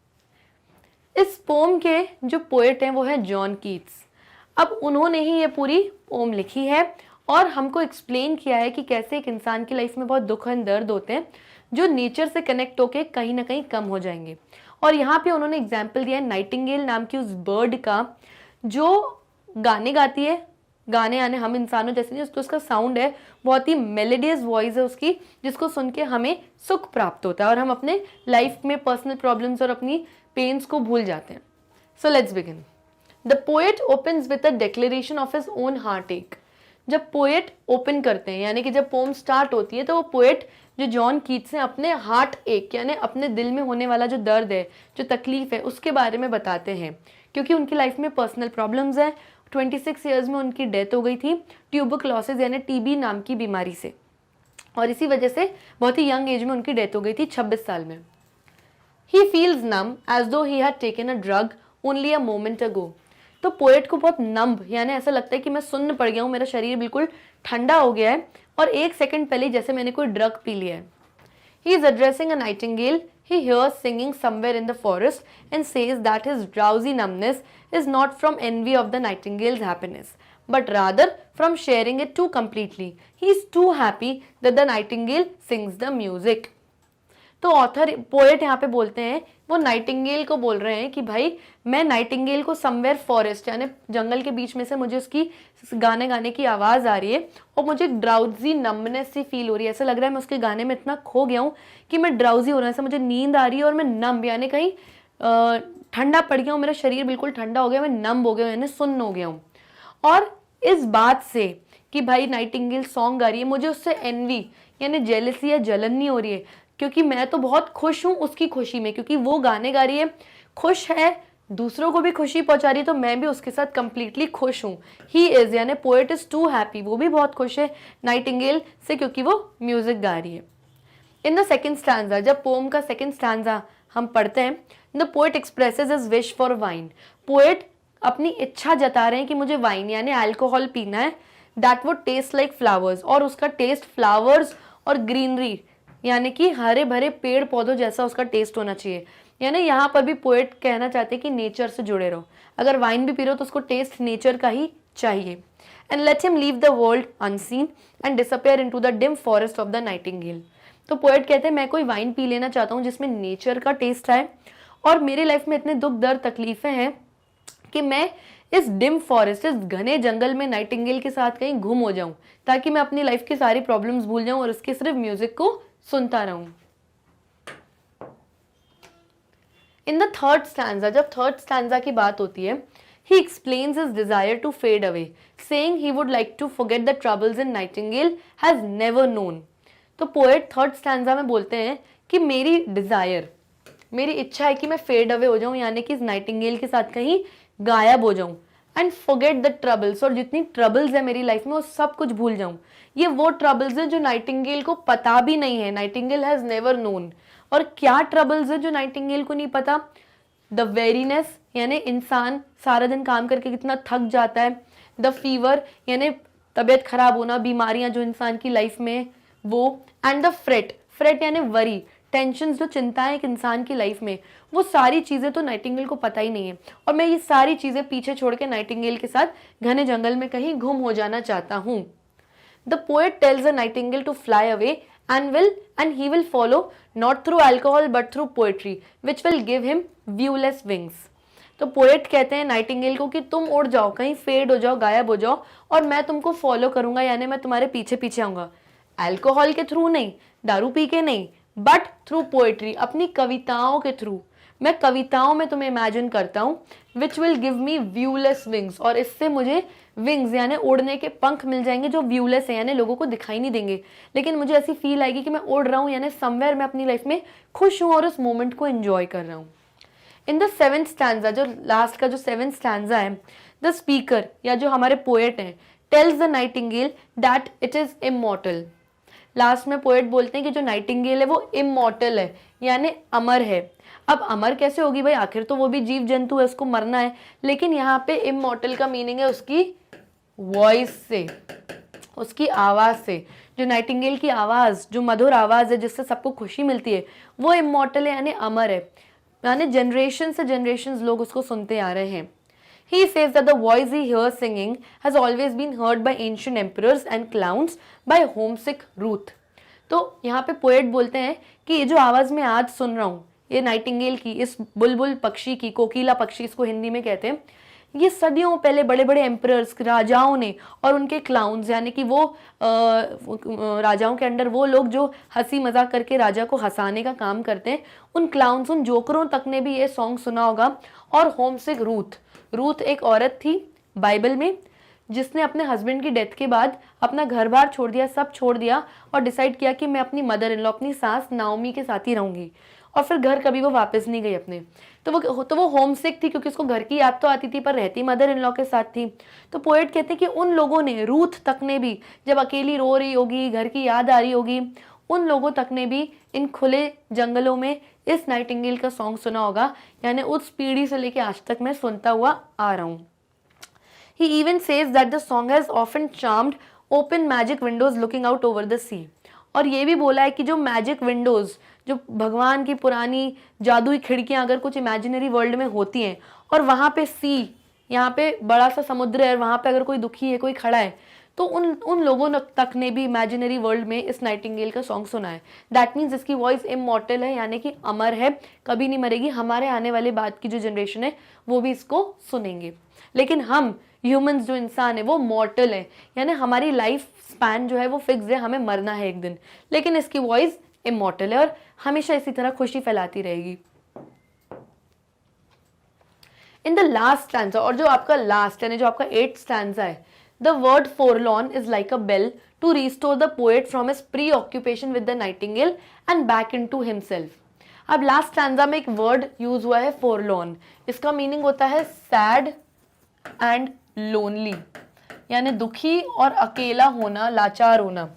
इस पोम के जो पोएट हैं वो है जॉन कीट्स। अब उन्होंने ही ये पूरी पोम लिखी है और हमको एक्सप्लेन किया है कि कैसे एक इंसान की लाइफ में बहुत दुख एंड दर्द होते हैं जो नेचर से कनेक्ट होके कहीं ना कहीं कम हो जाएंगे। और यहाँ पे उन्होंने एग्जाम्पल दिया है नाइटिंगेल नाम की उस बर्ड का जो गाने गाती है, गाने आने हम इंसानों जैसे नहीं, उसका साउंड है, बहुत ही मेलोडियस वॉइस है उसकी, जिसको सुन के हमें सुख प्राप्त होता है और हम अपने लाइफ में पर्सनल प्रॉब्लम्स और अपनी पेन्स को भूल जाते हैं। So let's begin. The poet opens with a declaration of his own heart एक। जब पोएट ओपन करते हैं यानी कि जब पोम स्टार्ट होती है तो वो पोएट जो जॉन कीट्स हैं अपने हार्ट एक यानी अपने दिल में होने वाला जो दर्द है, जो तकलीफ है, उसके बारे में बताते हैं, क्योंकि उनकी लाइफ में पर्सनल प्रॉब्लम्स हैं। 26 ईयर्स में उनकी डेथ हो गई थी ट्यूबरक्लोसिस यानी टीबी नाम की बीमारी से, और इसी वजह से बहुत ही यंग एज में उनकी डेथ हो गई थी, 26 साल में। He feels numb as though he had taken a drug only a moment ago. तो पोएट को बहुत नम्ब यानी ऐसा लगता है कि मैं सुन्न पड़ गया हूँ, मेरा शरीर बिल्कुल ठंडा हो गया है और 1 सेकंड पहले जैसे मैंने कोई ड्रग पी लिया है। He is addressing a nightingale he hears singing somewhere in the forest and says that his drowsy numbness is not from envy of the nightingale's happiness, but rather from sharing it too completely. He is too happy that the nightingale sings the music. तो ऑथर पोएट यहाँ पे बोलते हैं, वो नाइटिंगेल को बोल रहे हैं कि भाई मैं नाइटिंगेल को समवेयर फॉरेस्ट यानी जंगल के बीच में से मुझे उसकी गाने गाने की आवाज़ आ रही है और मुझे ड्राउजी नम्बनेस सी फील हो रही है, ऐसा लग रहा है मैं उसके गाने में इतना खो गया हूँ कि मैं ड्राउजी हो रहा है, ऐसा मुझे नींद आ रही है और मैं नम यानी कहीं ठंडा पड़ गया हूँ, मेरा शरीर बिल्कुल ठंडा हो गया, मैं नम हो गया हूँ यानी सुन्न हो गया हूँ। और इस बात से कि भाई नाइटिंगेल सॉन्ग गा रही है, मुझे उससे एनवी यानी जेलसी या जलन नहीं हो रही है, क्योंकि मैं तो बहुत खुश हूँ उसकी खुशी में, क्योंकि वो गाने गा रही है, खुश है, दूसरों को भी खुशी पहुंचा रही है, तो मैं भी उसके साथ कंप्लीटली खुश हूँ। ही इज यानी पोएट इज टू हैप्पी, वो भी बहुत खुश है नाइटिंगेल से क्योंकि वो म्यूजिक गा रही है। इन द सेकेंड स्टैंजा, जब पोम का सेकेंड स्टैंजा हम पढ़ते हैं, the poet expresses his wish for wine. Poet अपनी इच्छा जता रहे हैं कि मुझे वाइन यानी अल्कोहल पीना है, that would taste like flowers, और उसका टेस्ट फ्लावर्स और ग्रीनरी यानी कि हरे भरे पेड़ पौधों जैसा उसका टेस्ट होना चाहिए। यानी यहाँ पर भी पोएट कहना चाहते हैं कि नेचर से जुड़े रहो, अगर वाइन भी पी रहे हो तो उसको टेस्ट नेचर का ही चाहिए। And let him leave the world unseen and disappear into the dim forest of the Nightingale. तो पोएट कहते हैं मैं कोई वाइन पी लेना चाहता हूँ जिसमें नेचर का टेस्ट आए, और मेरी लाइफ में इतने दुख दर्द तकलीफें हैं कि मैं इस डिम फॉरेस्ट, इस घने जंगल में नाइटिंगेल के साथ कहीं गुम हो जाऊं, ताकि मैं अपनी लाइफ की सारी प्रॉब्लम्स भूल जाऊं और उसके सिर्फ म्यूजिक को सुनता रहूं। इन द थर्ड स्टैंजा, जब थर्ड स्टैंजा की बात होती है, he explains his desire to fade away, saying he would like to forget the troubles in Nightingale has never known। तो पोएट थर्ड स्टैंजा में बोलते हैं कि मेरी डिजायर, मेरी इच्छा है कि मैं फेड अवे हो जाऊं, यानी कि इस नाइटिंगेल के साथ कहीं गायब हो जाऊं, एंड फॉरगेट द ट्रबल्स, और जितनी ट्रबल्स है मेरी लाइफ में वो सब कुछ भूल जाऊं। ये वो ट्रबल्स है जो नाइटिंगेल को पता भी नहीं है, नाइटिंगेल हैज नेवर नोन। और क्या ट्रबल्स है जो नाइटिंगेल को नहीं पता? द वेरीनेस यानी इंसान सारा दिन काम करके कितना थक जाता है, द फीवर यानी तबीयत खराब होना, बीमारियां जो इंसान की लाइफ में वो, एंड द फ्रेट, फ्रेट यानी वरी, टेंशन, जो चिंताएं एक इंसान की लाइफ में, वो सारी चीज़ें तो नाइटिंगेल को पता ही नहीं है। और मैं ये सारी चीज़ें पीछे छोड़ के नाइटिंगेल के साथ घने जंगल में कहीं गुम हो जाना चाहता हूँ। The poet tells a nightingale to fly away and he will follow not through alcohol but through poetry which will give him viewless wings। तो पोएट कहते हैं नाइटिंगेल को कि तुम उड़ जाओ, कहीं फेड हो जाओ, गायब हो जाओ, और मैं तुमको फॉलो करूंगा, यानी मैं तुम्हारे पीछे पीछे आऊंगा, अल्कोहल के थ्रू नहीं, दारू पी के नहीं, बट थ्रू पोएट्री, अपनी कविताओं के थ्रू। मैं कविताओं में तुम्हें इमेजिन करता हूँ, which will give me व्यूलेस wings, और इससे मुझे विंग्स यानी उड़ने के पंख मिल जाएंगे जो व्यूलेस है यानी लोगों को दिखाई नहीं देंगे, लेकिन मुझे ऐसी फील आएगी कि मैं उड़ रहा हूँ, यानी समवेयर मैं अपनी लाइफ में खुश हूँ और उस मोमेंट को एंजॉय कर रहा हूँ। इन द सेवेंथ स्टैंजा, जो लास्ट का जो सेवेंथ स्टैंजा है, द स्पीकर या जो हमारे पोएट हैं, tells the Nightingale that it is immortal. Last में पोएट बोलते हैं कि जो नाइटिंगेल है वो इमॉर्टल है यानी अमर है। अब अमर कैसे होगी भाई, आखिर तो वो भी जीव जंतु है, उसको मरना है, लेकिन यहाँ पे इमॉर्टल का मीनिंग है उसकी वॉइस से, उसकी आवाज़ से। जो नाइटिंगेल की आवाज़, जो मधुर आवाज़ है जिससे सबको खुशी मिलती है, वो इमॉर्टल है यानी अमर है, यानी जनरेशन से जनरेशन लोग उसको सुनते आ रहे हैं। He says that the voice he hears singing has always been heard by ancient emperors and clowns by homesick Ruth। तो यहाँ पे पोएट बोलते हैं कि ये जो आवाज़ मैं आज सुन रहा हूँ, ये नाइटिंगेल की, इस बुलबुल पक्षी की, कोकिला पक्षी इसको हिंदी में कहते हैं, ये सदियों पहले बड़े बड़े एम्परर्स, राजाओं ने, और उनके क्लाउन्स यानी कि वो राजाओं के अंडर वो लोग जो हंसी मजाक करके राजा को हंसाने का काम करते हैं, उन क्लाउन्स, उन जोकरों तक ने भी ये सॉन्ग सुना होगा। और होमसिक रूथ, रूथ एक औरत थी बाइबल में जिसने अपने हस्बैंड की डेथ के बाद अपना घर बार छोड़ दिया, सब छोड़ दिया, और डिसाइड किया कि मैं अपनी मदर इन लॉ, अपनी सास नाओमी के साथ ही रहूंगी, और फिर घर कभी वो वापस नहीं गई अपने। तो वो होम सिक थी क्योंकि उसको घर की याद तो आती थी, पर रहती मदर इन लॉ के साथ थी। तो पोएट कहते हैं कि उन लोगों ने, रूथ तक ने भी, जब अकेली रो रही होगी, घर की याद आ रही होगी, उन लोगों तक ने भी इन खुले जंगलों में इस नाइटिंगेल का सॉन्ग सुना होगा, यानी उस पीढ़ी से लेके आज तक मैं सुनता हुआ आ रहा हूँ। He even says that the song has often charmed open magic windows looking out over the sea। और ये भी बोला है कि जो मैजिक विंडोज़, जो भगवान की पुरानी जादुई खिड़कियाँ अगर कुछ इमेजिनरी वर्ल्ड में होती हैं और वहाँ पे सी, यहाँ पे बड़ा सा समुद्र है, वहाँ पे अगर कोई दुखी है, कोई खड़ा है, तो उन लोगों तक ने भी इमेजिनरी वर्ल्ड में इस नाइटिंगेल का सॉन्ग सुना है। दैट मीन्स इसकी वॉइस इमॉर्टल है, यानी कि अमर है, कभी नहीं मरेगी। हमारे आने वाले बाद की जो जनरेशन है वो भी इसको सुनेंगे। लेकिन हम ह्यूमंस, जो इंसान है, वो मॉर्टल है, यानी हमारी लाइफ स्पैन जो है वो फिक्स है, हमें मरना है एक दिन। लेकिन इसकी वॉइस इमॉर्टल है और हमेशा इसी तरह खुशी फैलाती रहेगी। इन द लास्ट स्टैंजा, और जो आपका लास्ट यानी जो आपका 8th स्टैंजा है, the word forlorn is like a bell to restore the poet from his preoccupation with the nightingale and back into himself. अब लास्ट स्टैंजा में एक वर्ड यूज हुआ है forlorn, इसका मीनिंग होता है सैड एंड लोनली, यानी दुखी और अकेला होना, लाचार होना।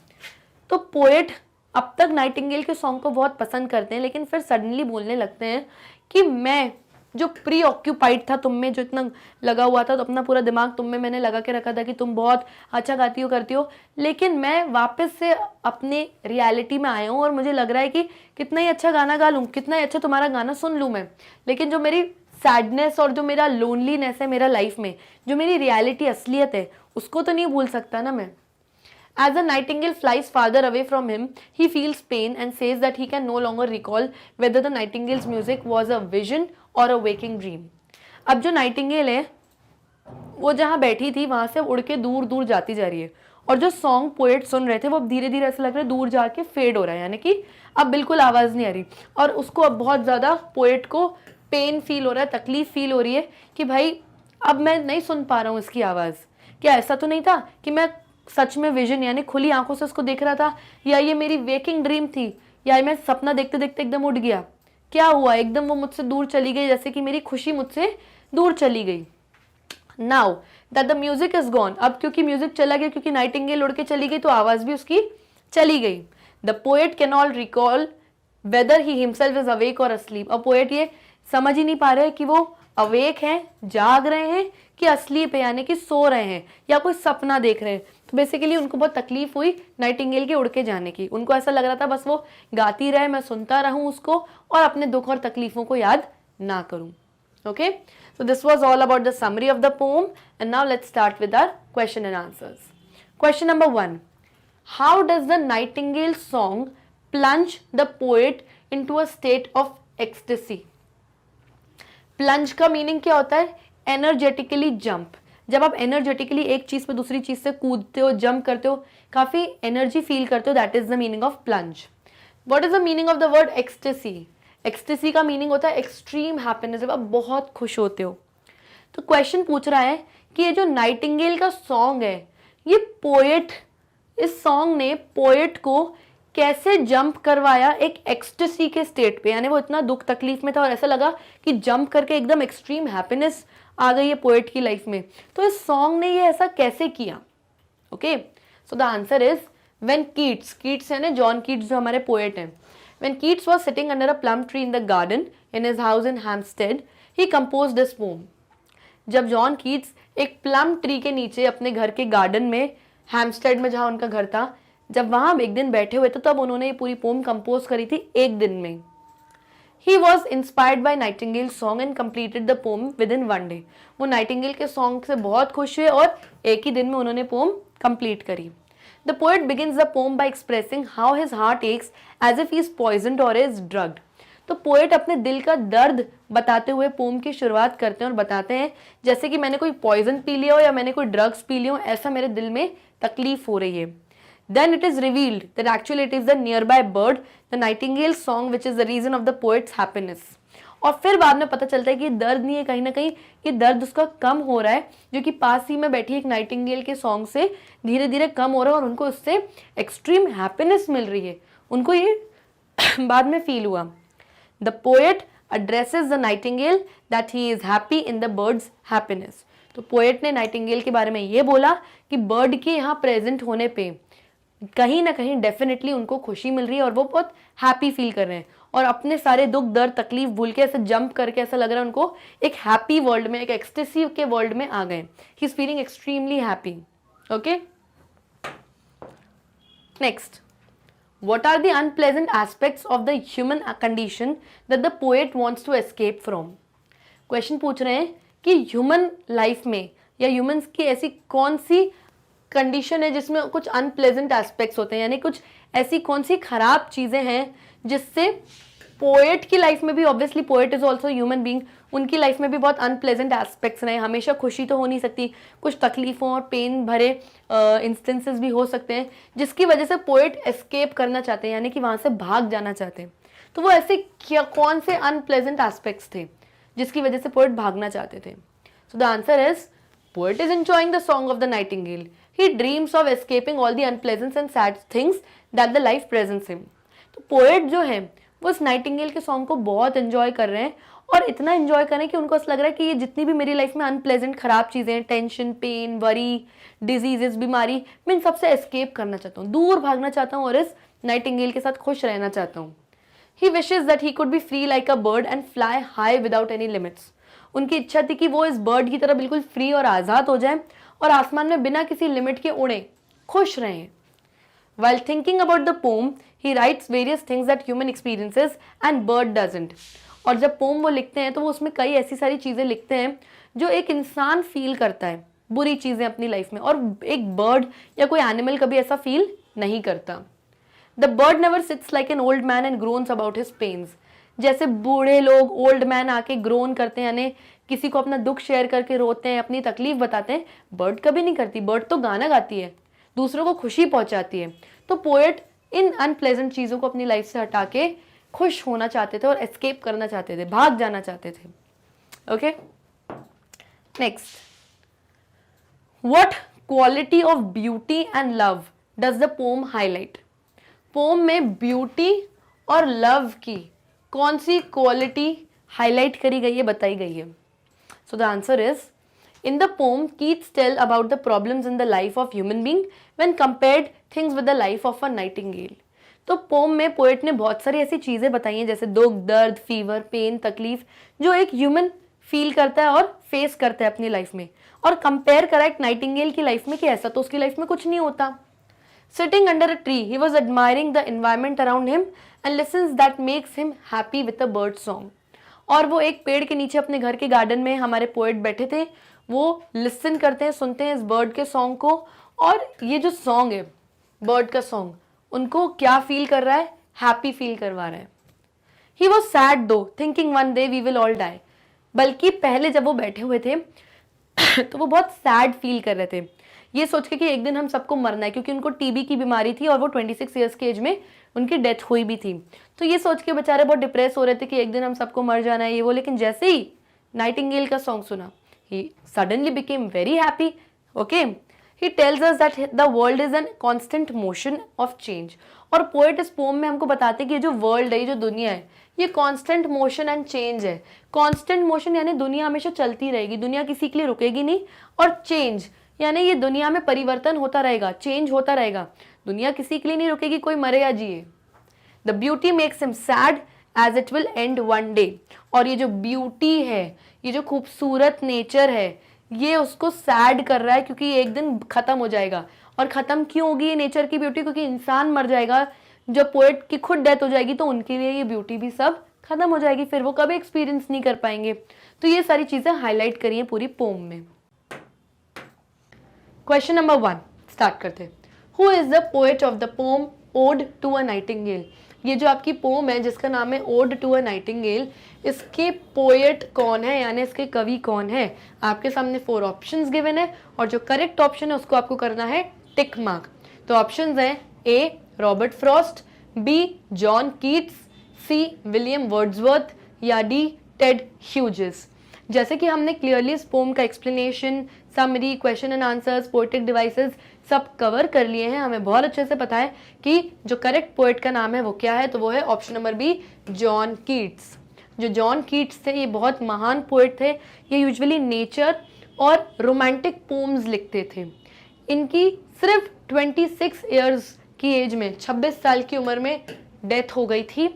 तो पोएट अब तक नाइटिंगेल के सॉन्ग को बहुत पसंद करते हैं, लेकिन फिर सडनली बोलने लगते हैं कि मैं जो प्री ऑक्यूपाइड था तुम में, जो इतना लगा हुआ था, तो अपना पूरा दिमाग तुम में मैंने लगा के रखा था कि तुम बहुत अच्छा गाती हो, करती हो, लेकिन मैं वापस से अपने रियलिटी में आया हूँ और मुझे लग रहा है कि कितना ही अच्छा गाना गा लूँ, कितना ही अच्छा तुम्हारा गाना सुन लूँ मैं, लेकिन जो मेरी सैडनेस और जो मेरा लोनलीनेस है मेरा लाइफ में, जो मेरी रियलिटी असलियत है, उसको तो नहीं भूल सकता ना मैं। As the nightingale flies farther away from him, he feels pain and says that he can no longer recall whether the nightingale's music was a vision or a waking dream. अब जो नाइटिंगेल है वो जहाँ बैठी थी वहाँ से उड़ के दूर दूर जाती जा रही है, और जो सॉन्ग पोएट सुन रहे थे वो अब धीरे धीरे ऐसा लग रहा है दूर जाके फेड हो रहा है, यानी कि अब बिल्कुल आवाज़ नहीं आ रही, और उसको अब बहुत ज़्यादा पोएट को पेन फील हो रहा है, तकलीफ फील हो रही है कि भाई अब मैं नहीं सुन पा रहा हूँ इसकी आवाज़। क्या ऐसा तो नहीं था कि मैं सच में विजन यानी खुली आंखों से उसको देख रहा था, या ये मेरी वेकिंग ड्रीम थी, या मैं सपना देखते देखते एकदम उठ गया, क्या हुआ, एकदम वो मुझसे दूर चली गई, जैसे कि मेरी खुशी मुझसे दूर चली गई। Now that the music is gone, अब क्योंकि म्यूजिक चला गया, क्योंकि नाइटिंगेल उड़ के चली गई तो आवाज भी उसकी चली गई। The poet can all recall weather he himself is awake और अस्लीप। अब पोएट ये समझ ही नहीं पा रहे कि वो अवेक हैं, जाग रहे हैं, कि अस्लीप है यानी कि सो रहे हैं, या कोई सपना देख रहे हैं। तो बेसिकली उनको बहुत तकलीफ हुई नाइटिंगेल के उड़ के जाने की। उनको ऐसा लग रहा था बस वो गाती रहे, मैं सुनता रहूं उसको और अपने दुख और तकलीफों को याद ना करूं। Okay, so this was all about the summary of the poem, and now let's start with our question and answers. Question number 1, how does the Nightingale song plunge the poet into a state of ecstasy? Plunge का मीनिंग क्या होता है? Energetically jump. जब आप एनर्जेटिकली एक चीज पे दूसरी चीज से कूदते हो, जंप करते हो, काफी एनर्जी फील करते हो, that is the meaning of plunge. What is the meaning of the word ecstasy? Ecstasy का मीनिंग होता है एक्सट्रीम हैप्पीनेस, जब आप बहुत खुश होते हो। तो क्वेश्चन पूछ रहा है कि ये जो नाइटिंगेल का सॉन्ग है, ये पोएट, इस सॉन्ग ने पोएट को कैसे जंप करवाया एक एक्सटेसी के स्टेट पे, यानी वो इतना दुख तकलीफ में था और ऐसा लगा कि जंप करके एकदम एक्सट्रीम हैप्पीनेस आ गई है पोएट की लाइफ में। तो इस सॉन्ग ने ये ऐसा कैसे किया? Okay, so the answer is when Keats, Keats यानी जॉन कीट्स जो हमारे पोएट हैं, when Keats was sitting under a plum tree in the garden in his house in Hampstead, he composed this pome. जब जॉन कीट्स एक प्लम ट्री के नीचे अपने घर के गार्डन में, हैम्पस्टेड में जहाँ उनका घर था, जब वहाँ एक दिन बैठे हुए थे, तब उन्होंने ये पूरी पोम कंपोज करी थी एक दिन में। He was inspired by Nightingale's song and completed the poem within one day. वो नाइटिंगेल के सॉन्ग से बहुत खुश हुए और एक ही दिन में उन्होंने पोम कंप्लीट करी। The poet begins the poem by expressing how his heart aches as if he is poisoned or is drugged. तो पोएट अपने दिल का दर्द बताते हुए पोम की शुरुआत करते हैं और बताते हैं जैसे कि मैंने कोई पॉइजन पी लिया हो या मैंने कोई ड्रग्स पी लिया हो, ऐसा मेरे दिल में तकलीफ हो रही है। Then it is revealed that actually it is the nearby bird, the nightingale song, which is the reason of the poet's happiness. और फिर बाद में पता चलता है कि दर्द नहीं है, कहीं ना कहीं ये दर्द उसका कम हो रहा है, जो कि पास ही में बैठी एक नाइटिंगेल के सॉन्ग से धीरे धीरे कम हो रहा है और उनको उससे एक्सट्रीम हैप्पीनेस मिल रही है, उनको ये बाद में फील हुआ। The poet addresses the nightingale that he is happy in the bird's happiness. तो पोएट ने नाइटिंगेल के बारे में ये बोला कि बर्ड के यहाँ प्रेजेंट होने पे कहीं ना कहीं डेफिनेटली उनको खुशी मिल रही है और वो बहुत हैप्पी फील कर रहे हैं और अपने सारे दुख दर्द तकलीफ भूल के ऐसे जंप करके ऐसा लग रहा है उनको एक हैप्पी वर्ल्ड में, एक एक्सटेसी के वर्ल्ड में आ गए। He is feeling extremely happy. Okay, next, What are the unpleasant aspects of the human condition that the poet wants to escape from? Question पूछ रहे हैं कि ह्यूमन लाइफ में या ह्यूमंस की ऐसी कौन सी कंडीशन है जिसमें कुछ अनप्लेजेंट एस्पेक्ट्स होते हैं, यानी कुछ ऐसी कौन सी खराब चीज़ें हैं जिससे पोएट की लाइफ में भी, obviously poet is also human being, उनकी लाइफ में भी बहुत अनप्लेजेंट एस्पेक्ट्स रहे। हमेशा खुशी तो हो नहीं सकती, कुछ तकलीफों और पेन भरे इंस्टेंसेस भी हो सकते हैं जिसकी वजह से पोएट एस्केप करना चाहते हैं, यानी कि वहाँ से भाग जाना चाहते हैं। तो वो ऐसे क्या कौन से अनप्लेजेंट एस्पेक्ट्स थे जिसकी वजह से पोएट भागना चाहते थे? So the answer is poet is enjoying the song of the Nightingale. He dreams of escaping all the unpleasant and sad things that the life presents him. तो पोएट जो है वो इस नाइटिंगेल के सॉन्ग को बहुत एंजॉय कर रहे हैं, और इतना एंजॉय करें कि उनको ऐसा लग रहा है कि ये जितनी भी मेरी लाइफ में अनप्लेजेंट खराब चीज़ें हैं, टेंशन, पेन, वरी, डिजीजेस, बीमारी, मैं इन सबसे एस्केप करना चाहता हूँ, दूर भागना चाहता हूँ और इस नाइटिंगेल के साथ खुश रहना चाहता हूँ। ही wishes that he could be free like a bird and fly high without any limits. उनकी इच्छा थी कि वो इस बर्ड की तरह बिल्कुल फ्री और आज़ाद हो जाए और आसमान में बिना किसी लिमिट के उड़ें, खुश रहें। While thinking about the poem, he writes various things that human experiences and bird doesn't. और जब पोम वो लिखते हैं तो वो उसमें कई ऐसी सारी चीज़ें लिखते हैं जो एक इंसान फील करता है, बुरी चीज़ें अपनी लाइफ में, और एक बर्ड या कोई एनिमल कभी ऐसा फील नहीं करता। The bird never sits like an old man and groans about his pains. जैसे बूढ़े लोग, ओल्ड मैन आके ग्रोन करते हैं, यानी किसी को अपना दुख शेयर करके रोते हैं, अपनी तकलीफ बताते हैं, बर्ड कभी नहीं करती। बर्ड तो गाना गाती है, दूसरों को खुशी पहुंचाती है। तो पोएट इन अनप्लेजेंट चीज़ों को अपनी लाइफ से हटा के खुश होना चाहते थे और एस्केप करना चाहते थे, भाग जाना चाहते थे। Okay, next, what quality of beauty and love does the poem highlight? Poem में ब्यूटी और लव की कौन सी क्वालिटी हाईलाइट करी गई है, बताई गई है? So the answer is, in the poem, Keats tell about the problems in the life of human being when compared things with the life of a nightingale. तो पोम में पोएट ने बहुत सारी ऐसी चीज़ें बताई हैं जैसे दुख, दर्द, फीवर, पेन, तकलीफ, जो एक ह्यूमन फील करता है और फेस करता है अपनी लाइफ में, और कंपेयर करा एक नाइटिंगेल की लाइफ में कि ऐसा तो उसकी लाइफ में कुछ नहीं होता। Sitting under a tree, he was admiring the environment around him and listens that makes him happy with a bird song. और वो एक पेड़ के नीचे अपने घर के गार्डन में हमारे पोएट बैठे थे, वो लिसन करते हैं, सुनते हैं इस बर्ड के सॉन्ग को, और ये जो सॉन्ग है बर्ड का सॉन्ग उनको क्या फील कर रहा है, हैप्पी फील करवा रहा है। He was sad though, thinking one day we will all die. बल्कि पहले जब वो बैठे हुए थे तो वो बहुत सैड फील कर रहे थे, ये सोच के कि एक दिन हम सबको मरना है, क्योंकि उनको टीबी की बीमारी थी और वो 26 ईयर्स की एज में उनकी डेथ हुई भी थी। तो ये सोच के बेचारे बहुत डिप्रेस हो रहे थे कि एक दिन हम सबको मर जाना है, ये वो। लेकिन जैसे ही नाइटिंगेल का सॉन्ग सुना, he suddenly became very happy. Okay, he tells us that the world is in constant motion of change. और पोएट इस पोम में हमको बताते हैं कि ये जो वर्ल्ड है, ये जो दुनिया है, ये कांस्टेंट मोशन एंड चेंज है। कांस्टेंट मोशन यानी दुनिया हमेशा चलती रहेगी, दुनिया किसी के लिए रुकेगी नहीं, और चेंज यानी ये दुनिया में परिवर्तन होता रहेगा, चेंज होता रहेगा, दुनिया किसी के लिए नहीं रुकेगी, कोई मरे या जिए। The beauty makes him sad as it will end one day. और ये जो ब्यूटी है, ये जो खूबसूरत नेचर है, ये उसको सैड कर रहा है क्योंकि ये एक दिन खत्म हो जाएगा। और ख़त्म क्यों होगी ये नेचर की ब्यूटी? क्योंकि इंसान मर जाएगा, जब पोएट की खुद डेथ हो जाएगी तो उनके लिए ये ब्यूटी भी सब खत्म हो जाएगी, फिर वो कभी एक्सपीरियंस नहीं कर पाएंगे। तो ये सारी चीज़ें हाईलाइट करी हैं पूरी पोम में। क्वेश्चन नंबर 1 स्टार्ट करते हैं। Who is the poet of the poem ode to a nightingale? ये जो आपकी पोम है जिसका नाम है ओड टू अ नाइटिंगेल, इसके पोएट कौन है, यानी इसके कवि कौन है? आपके सामने 4 ऑप्शंस गिवन है और जो करेक्ट ऑप्शन है उसको आपको करना है टिक मार्क। तो ऑप्शंस हैं A Robert Frost, B John Keats, C William Wordsworth या डी टेड ह्यूजेस। जैसे कि हमने क्लियरली इस पोम का explanation, summary, question and answers, poetic devices सब कवर कर लिए हैं, हमें बहुत अच्छे से पता है कि जो करेक्ट पोएट का नाम है वो क्या है, तो वो है option number B John Keats. जो जॉन कीट्स थे ये बहुत महान पोएट थे, ये यूजुअली नेचर और रोमांटिक पोम्स लिखते थे। इनकी सिर्फ 26 ईयर्स की एज में, 26 साल की उम्र में डेथ हो गई थी,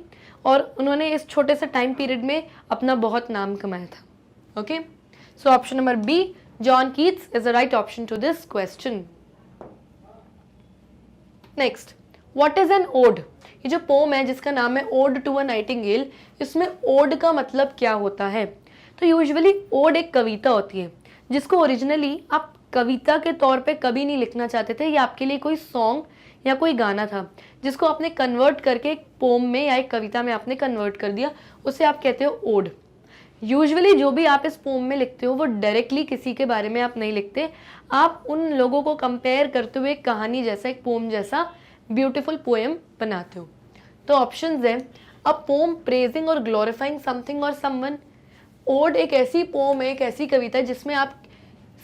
और उन्होंने इस छोटे से टाइम पीरियड में अपना बहुत नाम कमाया था। Okay, so option number B John Keats is the right option to this question. Next, what is an ode? ये जो पोम है जिसका नाम है ओड टू अ नाइटिंगेल, इसमें ओड का मतलब क्या होता है? तो यूजुअली ओड एक कविता होती है जिसको ओरिजिनली आप कविता के तौर पे कभी नहीं लिखना चाहते थे, या आपके लिए कोई सॉन्ग या कोई गाना था जिसको आपने कन्वर्ट करके एक पोम में या एक कविता में आपने कन्वर्ट कर दिया, उसे आप कहते हो ओड। यूजुअली जो भी आप इस पोम में लिखते हो वो डायरेक्टली किसी के बारे में आप नहीं लिखते, आप उन लोगों को कंपेयर करते हुए एक कहानी जैसा, एक पोम जैसा ब्यूटीफुल पोएम बनाते हो। तो ऑप्शंस है अ पोम प्रेजिंग और ग्लोरीफाइंग समथिंग और समवन। ओड एक ऐसी पोम है, एक ऐसी कविता है जिसमें आप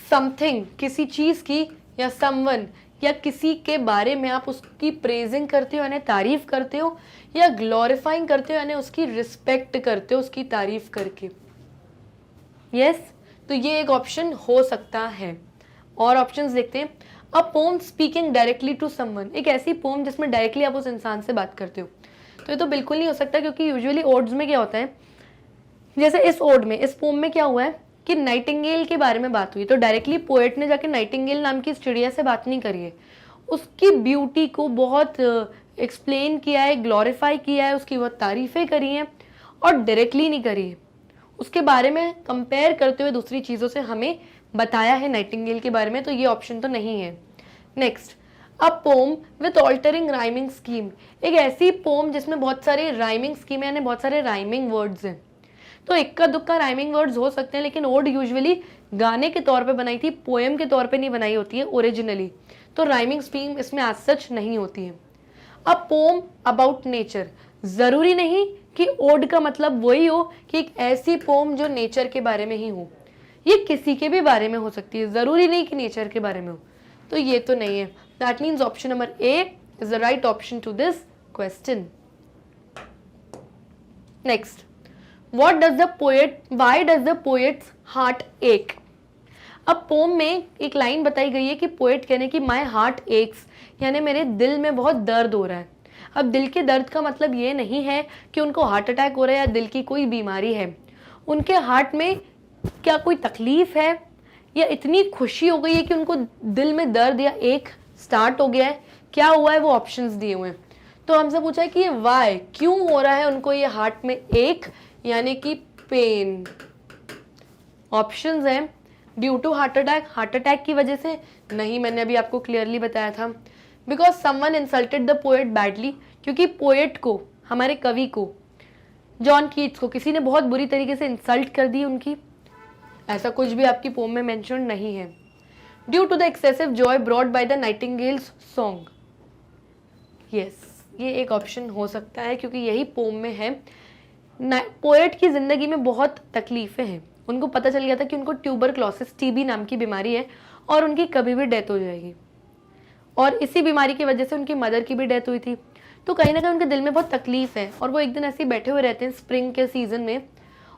समथिंग, किसी चीज की, या समवन, या किसी के बारे में आप उसकी प्रेजिंग करते हो यानी तारीफ करते हो, या ग्लोरीफाइंग करते हो यानी उसकी रिस्पेक्ट करते हो उसकी तारीफ करके। यस, तो ये एक ऑप्शन हो सकता है। और ऑप्शंस देखते हैं। A poem speaking directly to someone, एक ऐसी पोम जिसमें डायरेक्टली आप उस इंसान से बात करते हो। तो ये तो बिल्कुल नहीं हो सकता, क्योंकि यूजुअली ओड्स में क्या होता है, जैसे इस ओड में, इस पोम में क्या हुआ है कि नाइटिंगेल के बारे में बात हुई, तो डायरेक्टली पोएट ने जाके नाइटिंगेल नाम की चिड़िया से बात नहीं करी है, उसकी ब्यूटी को बहुत एक्सप्लेन किया है, ग्लोरीफाई किया है, उसकी बहुत तारीफें करी हैं, और डायरेक्टली नहीं करी है, उसके बारे में कंपेयर करते हुए दूसरी चीज़ों से हमें बताया है नाइटिंगेल के बारे में। तो ये ऑप्शन तो नहीं है। Next, a poem with altering rhyming scheme, एक ऐसी पोम जिसमें बहुत सारे राइमिंग स्कीम यानी बहुत सारे राइमिंग वर्ड्स हैं। तो इक्का दुक्का राइमिंग वर्ड्स हो सकते हैं, लेकिन ओड यूजुअली गाने के तौर पे बनाई थी, पोएम के तौर पे नहीं बनाई होती है ओरिजिनली, तो राइमिंग स्कीम इसमें आज सच नहीं होती है। अ पोम अबाउट नेचर, जरूरी नहीं कि ओड का मतलब वही हो कि एक ऐसी पोम जो नेचर के बारे में ही हो, ये किसी के भी बारे में हो सकती है, जरूरी नहीं कि नेचर के बारे में हो। तो ये तो नहीं है। That means option number A is the right option to this question. Next, what does the poet, why does the poet's heart ache? अब पोम में एक लाइन बताई गई है कि पोएट कहने की माई हार्ट एक्स, यानी मेरे दिल में बहुत दर्द हो रहा है। अब दिल के दर्द का मतलब ये नहीं है कि उनको हार्ट अटैक हो रहा है या दिल की कोई बीमारी है, उनके हार्ट में क्या कोई तकलीफ है या इतनी खुशी हो गई है कि उनको दिल में दर्द या एक स्टार्ट हो गया है, क्या हुआ है, वो ऑप्शंस दिए हुए हैं। तो हमसे पूछा है कि ये वाई, क्यों हो रहा है उनको ये हार्ट में एक यानी कि पेन। ऑप्शंस हैं due to heart attack, heart attack की वजह से नहीं, मैंने अभी आपको क्लियरली बताया था। Because someone insulted the poet badly, क्योंकि पोएट को, हमारे कवि को, जॉन कीट्स को किसी ने बहुत बुरी तरीके से इंसल्ट कर दी उनकी, ऐसा कुछ भी आपकी पोम में मेंशन नहीं है। Due to the excessive joy brought by the nightingale's song, yes, ये एक ऑप्शन हो सकता है क्योंकि यही पोम में है। पोएट की जिंदगी में बहुत तकलीफें हैं, उनको पता चल गया था कि उनको ट्यूबरक्लोसिस, टीबी नाम की बीमारी है और उनकी कभी भी डेथ हो जाएगी, और इसी बीमारी की वजह से उनकी मदर की भी डेथ हुई थी। तो कहीं ना कहीं उनके दिल में बहुत तकलीफ है, और वो एक दिन ऐसे ही बैठे हुए रहते हैं स्प्रिंग के सीजन में,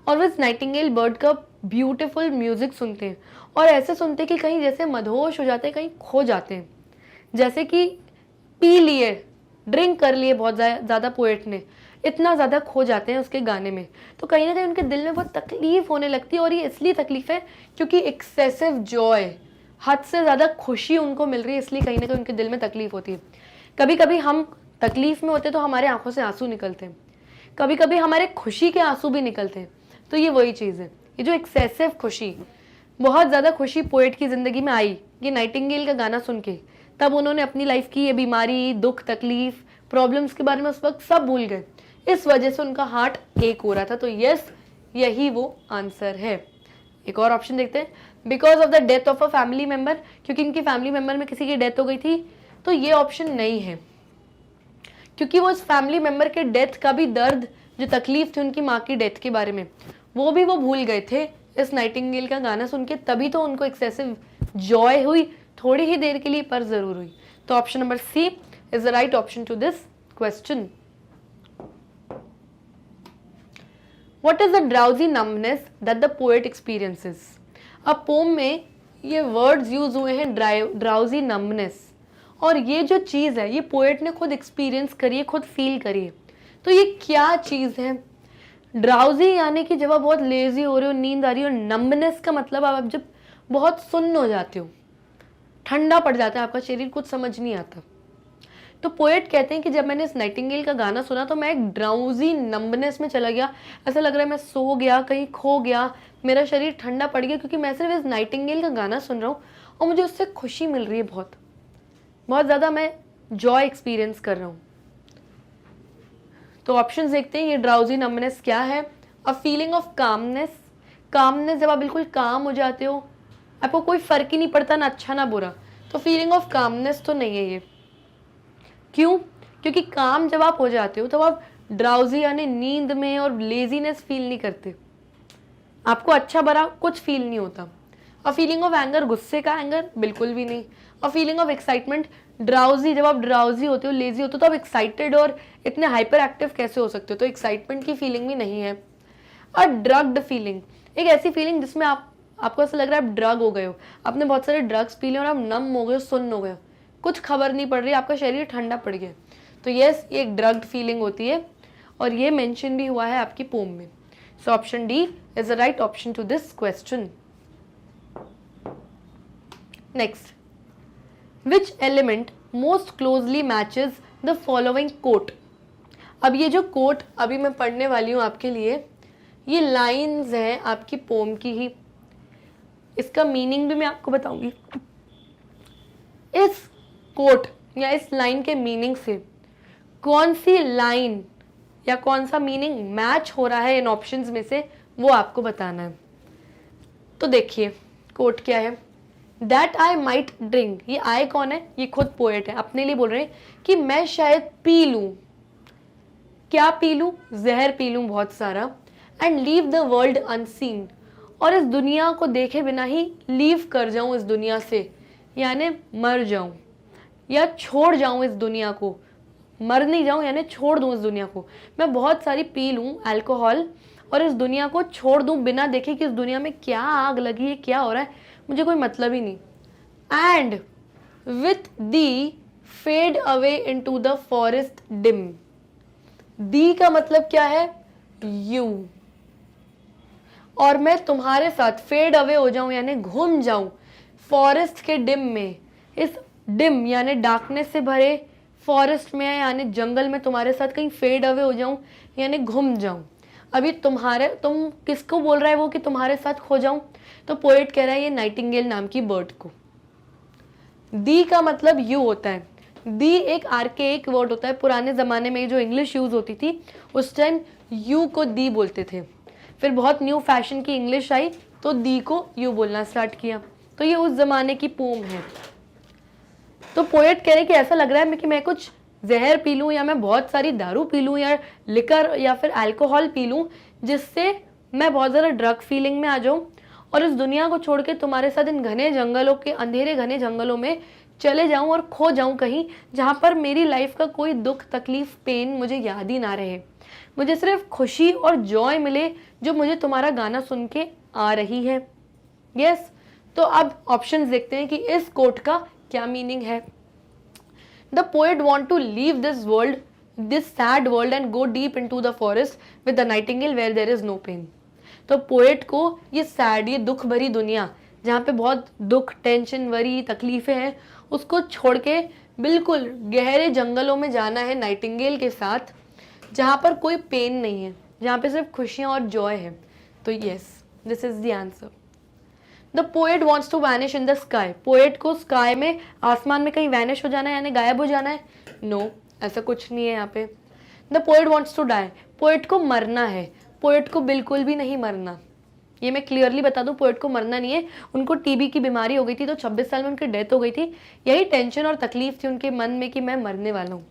और वो इस नाइटिंगेल बर्ड का ब्यूटीफुल म्यूजिक सुनते हैं, और ऐसे सुनते हैं कि कहीं जैसे मदहोश हो जाते हैं, कहीं खो जाते हैं, जैसे कि पी लिए, ड्रिंक कर लिए बहुत ज़्यादा पोएट ने, इतना ज़्यादा खो जाते हैं उसके गाने में। तो कहीं ना कहीं उनके दिल में बहुत तकलीफ होने लगती है, और ये इसलिए तकलीफ है क्योंकि एक्सेसिव जॉय, हद से ज़्यादा खुशी उनको मिल रही है, इसलिए कहीं ना कहीं उनके दिल में तकलीफ होती है। कभी कभी हम तकलीफ में होते तो हमारे आंखों से आंसू निकलते हैं, कभी कभी हमारे खुशी के आंसू भी निकलते हैं। तो ये वही चीज़ है, ये जो एक्सेसिव खुशी, बहुत ज़्यादा खुशी पोएट की ज़िंदगी में आई ये नाइटिंगेल का गाना सुन के, तब उन्होंने अपनी लाइफ की ये बीमारी, दुख, तकलीफ, प्रॉब्लम्स के बारे में उस वक्त सब भूल गए, इस वजह से उनका हार्ट एक हो रहा था। तो यस, यही वो आंसर है। एक और ऑप्शन देखते हैं, because of the death of a family member, क्योंकि इनकी फैमिली मेंबर में किसी की डेथ हो गई थी। तो ये ऑप्शन नहीं है, क्योंकि वो इस फैमिली मेंबर के डेथ का भी दर्द, जो तकलीफ थी उनकी माँ की डेथ के बारे में, वो भी वो भूल गए थे इस नाइटिंगेल का गाना सुन के, तभी तो उनको एक्सेसिव जॉय हुई, थोड़ी ही देर के लिए पर जरूर हुई। तो option number C is the right option to this question. What is the drowsy numbness that the poet experiences? अब पोम में ये वर्ड्स यूज हुए हैं ड्राउजी नम्बनेस, और ये जो चीज़ है ये पोएट ने खुद एक्सपीरियंस करी है, खुद फील करी है। तो ये क्या चीज़ है? ड्राउजी यानी कि जब आप बहुत लेजी हो रहे हो, नींद आ रही हो। नम्बनेस का मतलब आप जब बहुत सुन्न हो जाते हो, ठंडा पड़ जाता है आपका शरीर, कुछ समझ नहीं आता। तो पोएट कहते हैं कि जब मैंने इस नाइटिंगेल का गाना सुना तो मैं एक ड्राउजी नंबनेस में चला गया, ऐसा लग रहा है मैं सो गया, कहीं खो गया, मेरा शरीर ठंडा पड़ गया, क्योंकि मैं सिर्फ इस नाइटिंगेल का गाना सुन रहा हूँ और मुझे उससे खुशी मिल रही है, बहुत बहुत ज़्यादा मैं जॉय एक्सपीरियंस कर रहा हूँ। तो ऑप्शन देखते हैं, ये ड्राउजी नंबनेस क्या है? A feeling of calmness, calmness जब आप बिल्कुल काम हो जाते हो, आपको कोई फर्क ही नहीं पड़ता ना अच्छा ना बुरा, तो फीलिंग ऑफ कामनेस तो नहीं है ये। क्यों? क्योंकि काम जब आप हो जाते हो तब आप ड्राउजी यानी नींद में और लेजीनेस फील नहीं करते, आपको अच्छा बुरा कुछ फील नहीं होता। अ फीलिंग ऑफ एंगर, गुस्से का एंगर, बिल्कुल भी नहीं। A feeling of excitement, drowsy, जब आप ड्राउजी होते हो, लेजी होते हो, तो आप एक्साइटेड और इतने हाइपर एक्टिव कैसे हो सकते हो, तो एक्साइटमेंट की फीलिंग भी नहीं है। अ ड्रग्ड फीलिंग, एक ऐसी फीलिंग जिसमें आपको ऐसा लग रहा है आप ड्रग हो गए हो, आपने बहुत सारे ड्रग्स पी लिए और आप नम हो गए हो, सुन्न हो गए हो, कुछ खबर नहीं पड़ रही, आपका शरीर ठंडा पड़ गया, तो यस ये एक ड्रग्ड फीलिंग होती है और ये मेंशन भी हुआ है आपकी पोम में। So option D is the right option to this question. Next, which element most closely matches the following quote. अब ये जो कोट अभी मैं पढ़ने वाली हूँ आपके लिए, ये लाइंस हैं आपकी पोम की ही, इसका मीनिंग भी मैं आपको बताऊंगी। इस कोट या इस लाइन के मीनिंग से कौन सी लाइन या कौन सा मीनिंग मैच हो रहा है इन ऑप्शंस में से, वो आपको बताना है। तो देखिए कोट क्या है, दैट आई माइट ड्रिंक, ये आई कौन है? ये खुद पोएट है, अपने लिए बोल रहे हैं कि मैं शायद पी लूं, क्या पी लूं? जहर पी लूं बहुत सारा, and leave the world unseen, और इस दुनिया को देखे बिना ही लीव कर जाऊं इस दुनिया से, यानी मर जाऊं या छोड़ जाऊं इस दुनिया को, मर नहीं जाऊं यानी छोड़ दूं इस दुनिया को, मैं बहुत सारी पी लूं अल्कोहल और इस दुनिया को छोड़ दूं बिना देखे कि इस दुनिया में क्या आग लगी है, क्या हो रहा है, मुझे कोई मतलब ही नहीं। And with thee fade away into the forest dim, thee का मतलब क्या है? यू, और मैं तुम्हारे साथ फेड अवे हो जाऊं यानी घूम जाऊं फॉरेस्ट के डिम में, इस डिम यानी डार्कनेस से भरे फॉरेस्ट में यानी जंगल में तुम्हारे साथ कहीं फेड अवे हो जाऊं यानी घूम जाऊं। अभी तुम किसको बोल रहा है वो कि तुम्हारे साथ खो जाऊं? तो पोएट कह रहा है ये नाइटिंगेल नाम की बर्ड को। दी का मतलब यू होता है, दी एक आर्केइक वर्ड होता है, पुराने ज़माने में जो इंग्लिश यूज़ होती थी उस टाइम यू को दी बोलते थे, फिर बहुत न्यू फैशन की इंग्लिश आई तो दी को यू बोलना स्टार्ट किया, तो ये उस ज़माने की पोम है। तो पोएट कह रहे हैं कि ऐसा लग रहा है कि मैं कुछ जहर पी लूँ या मैं बहुत सारी दारू पी लूँ या लिकर या फिर अल्कोहल पी लूँ, जिससे मैं बहुत ज़्यादा ड्रग फीलिंग में आ जाऊँ और इस दुनिया को छोड़ के तुम्हारे साथ इन घने जंगलों के अंधेरे घने जंगलों में चले जाऊं और खो जाऊं कहीं जहां पर मेरी लाइफ का कोई दुख तकलीफ पेन मुझे याद ही ना रहे, मुझे सिर्फ खुशी और जॉय मिले जो मुझे तुम्हारा गाना सुन के आ रही है। यस, तो अब ऑप्शंस देखते हैं कि इस कोट का क्या मीनिंग है। The poet want to leave this world, this sad world and go deep into the forest with the nightingale where there is no pain. तो पोएट को ये सैड, ये दुख भरी दुनिया जहाँ पे बहुत दुख टेंशन वरी तकलीफें हैं, उसको छोड़ के बिल्कुल गहरे जंगलों में जाना है नाइटिंगेल के साथ, जहाँ पर कोई पेन नहीं है, जहाँ पे सिर्फ खुशियाँ और जॉय है। तो yes, this is the answer. The poet wants to vanish in the sky, poet को स्काई में आसमान में कहीं वैनिश हो जाना है यानी गायब हो जाना है? नो, ऐसा कुछ नहीं है यहाँ पे। The poet wants to die, poet को मरना है, पोएट को बिल्कुल भी नहीं मरना, ये मैं क्लियरली बता दूं, पोएट को मरना नहीं है। उनको टीबी की बीमारी हो गई थी तो 26 साल में उनकी डेथ हो गई थी, यही टेंशन और तकलीफ थी उनके मन में कि मैं मरने वाला हूँ।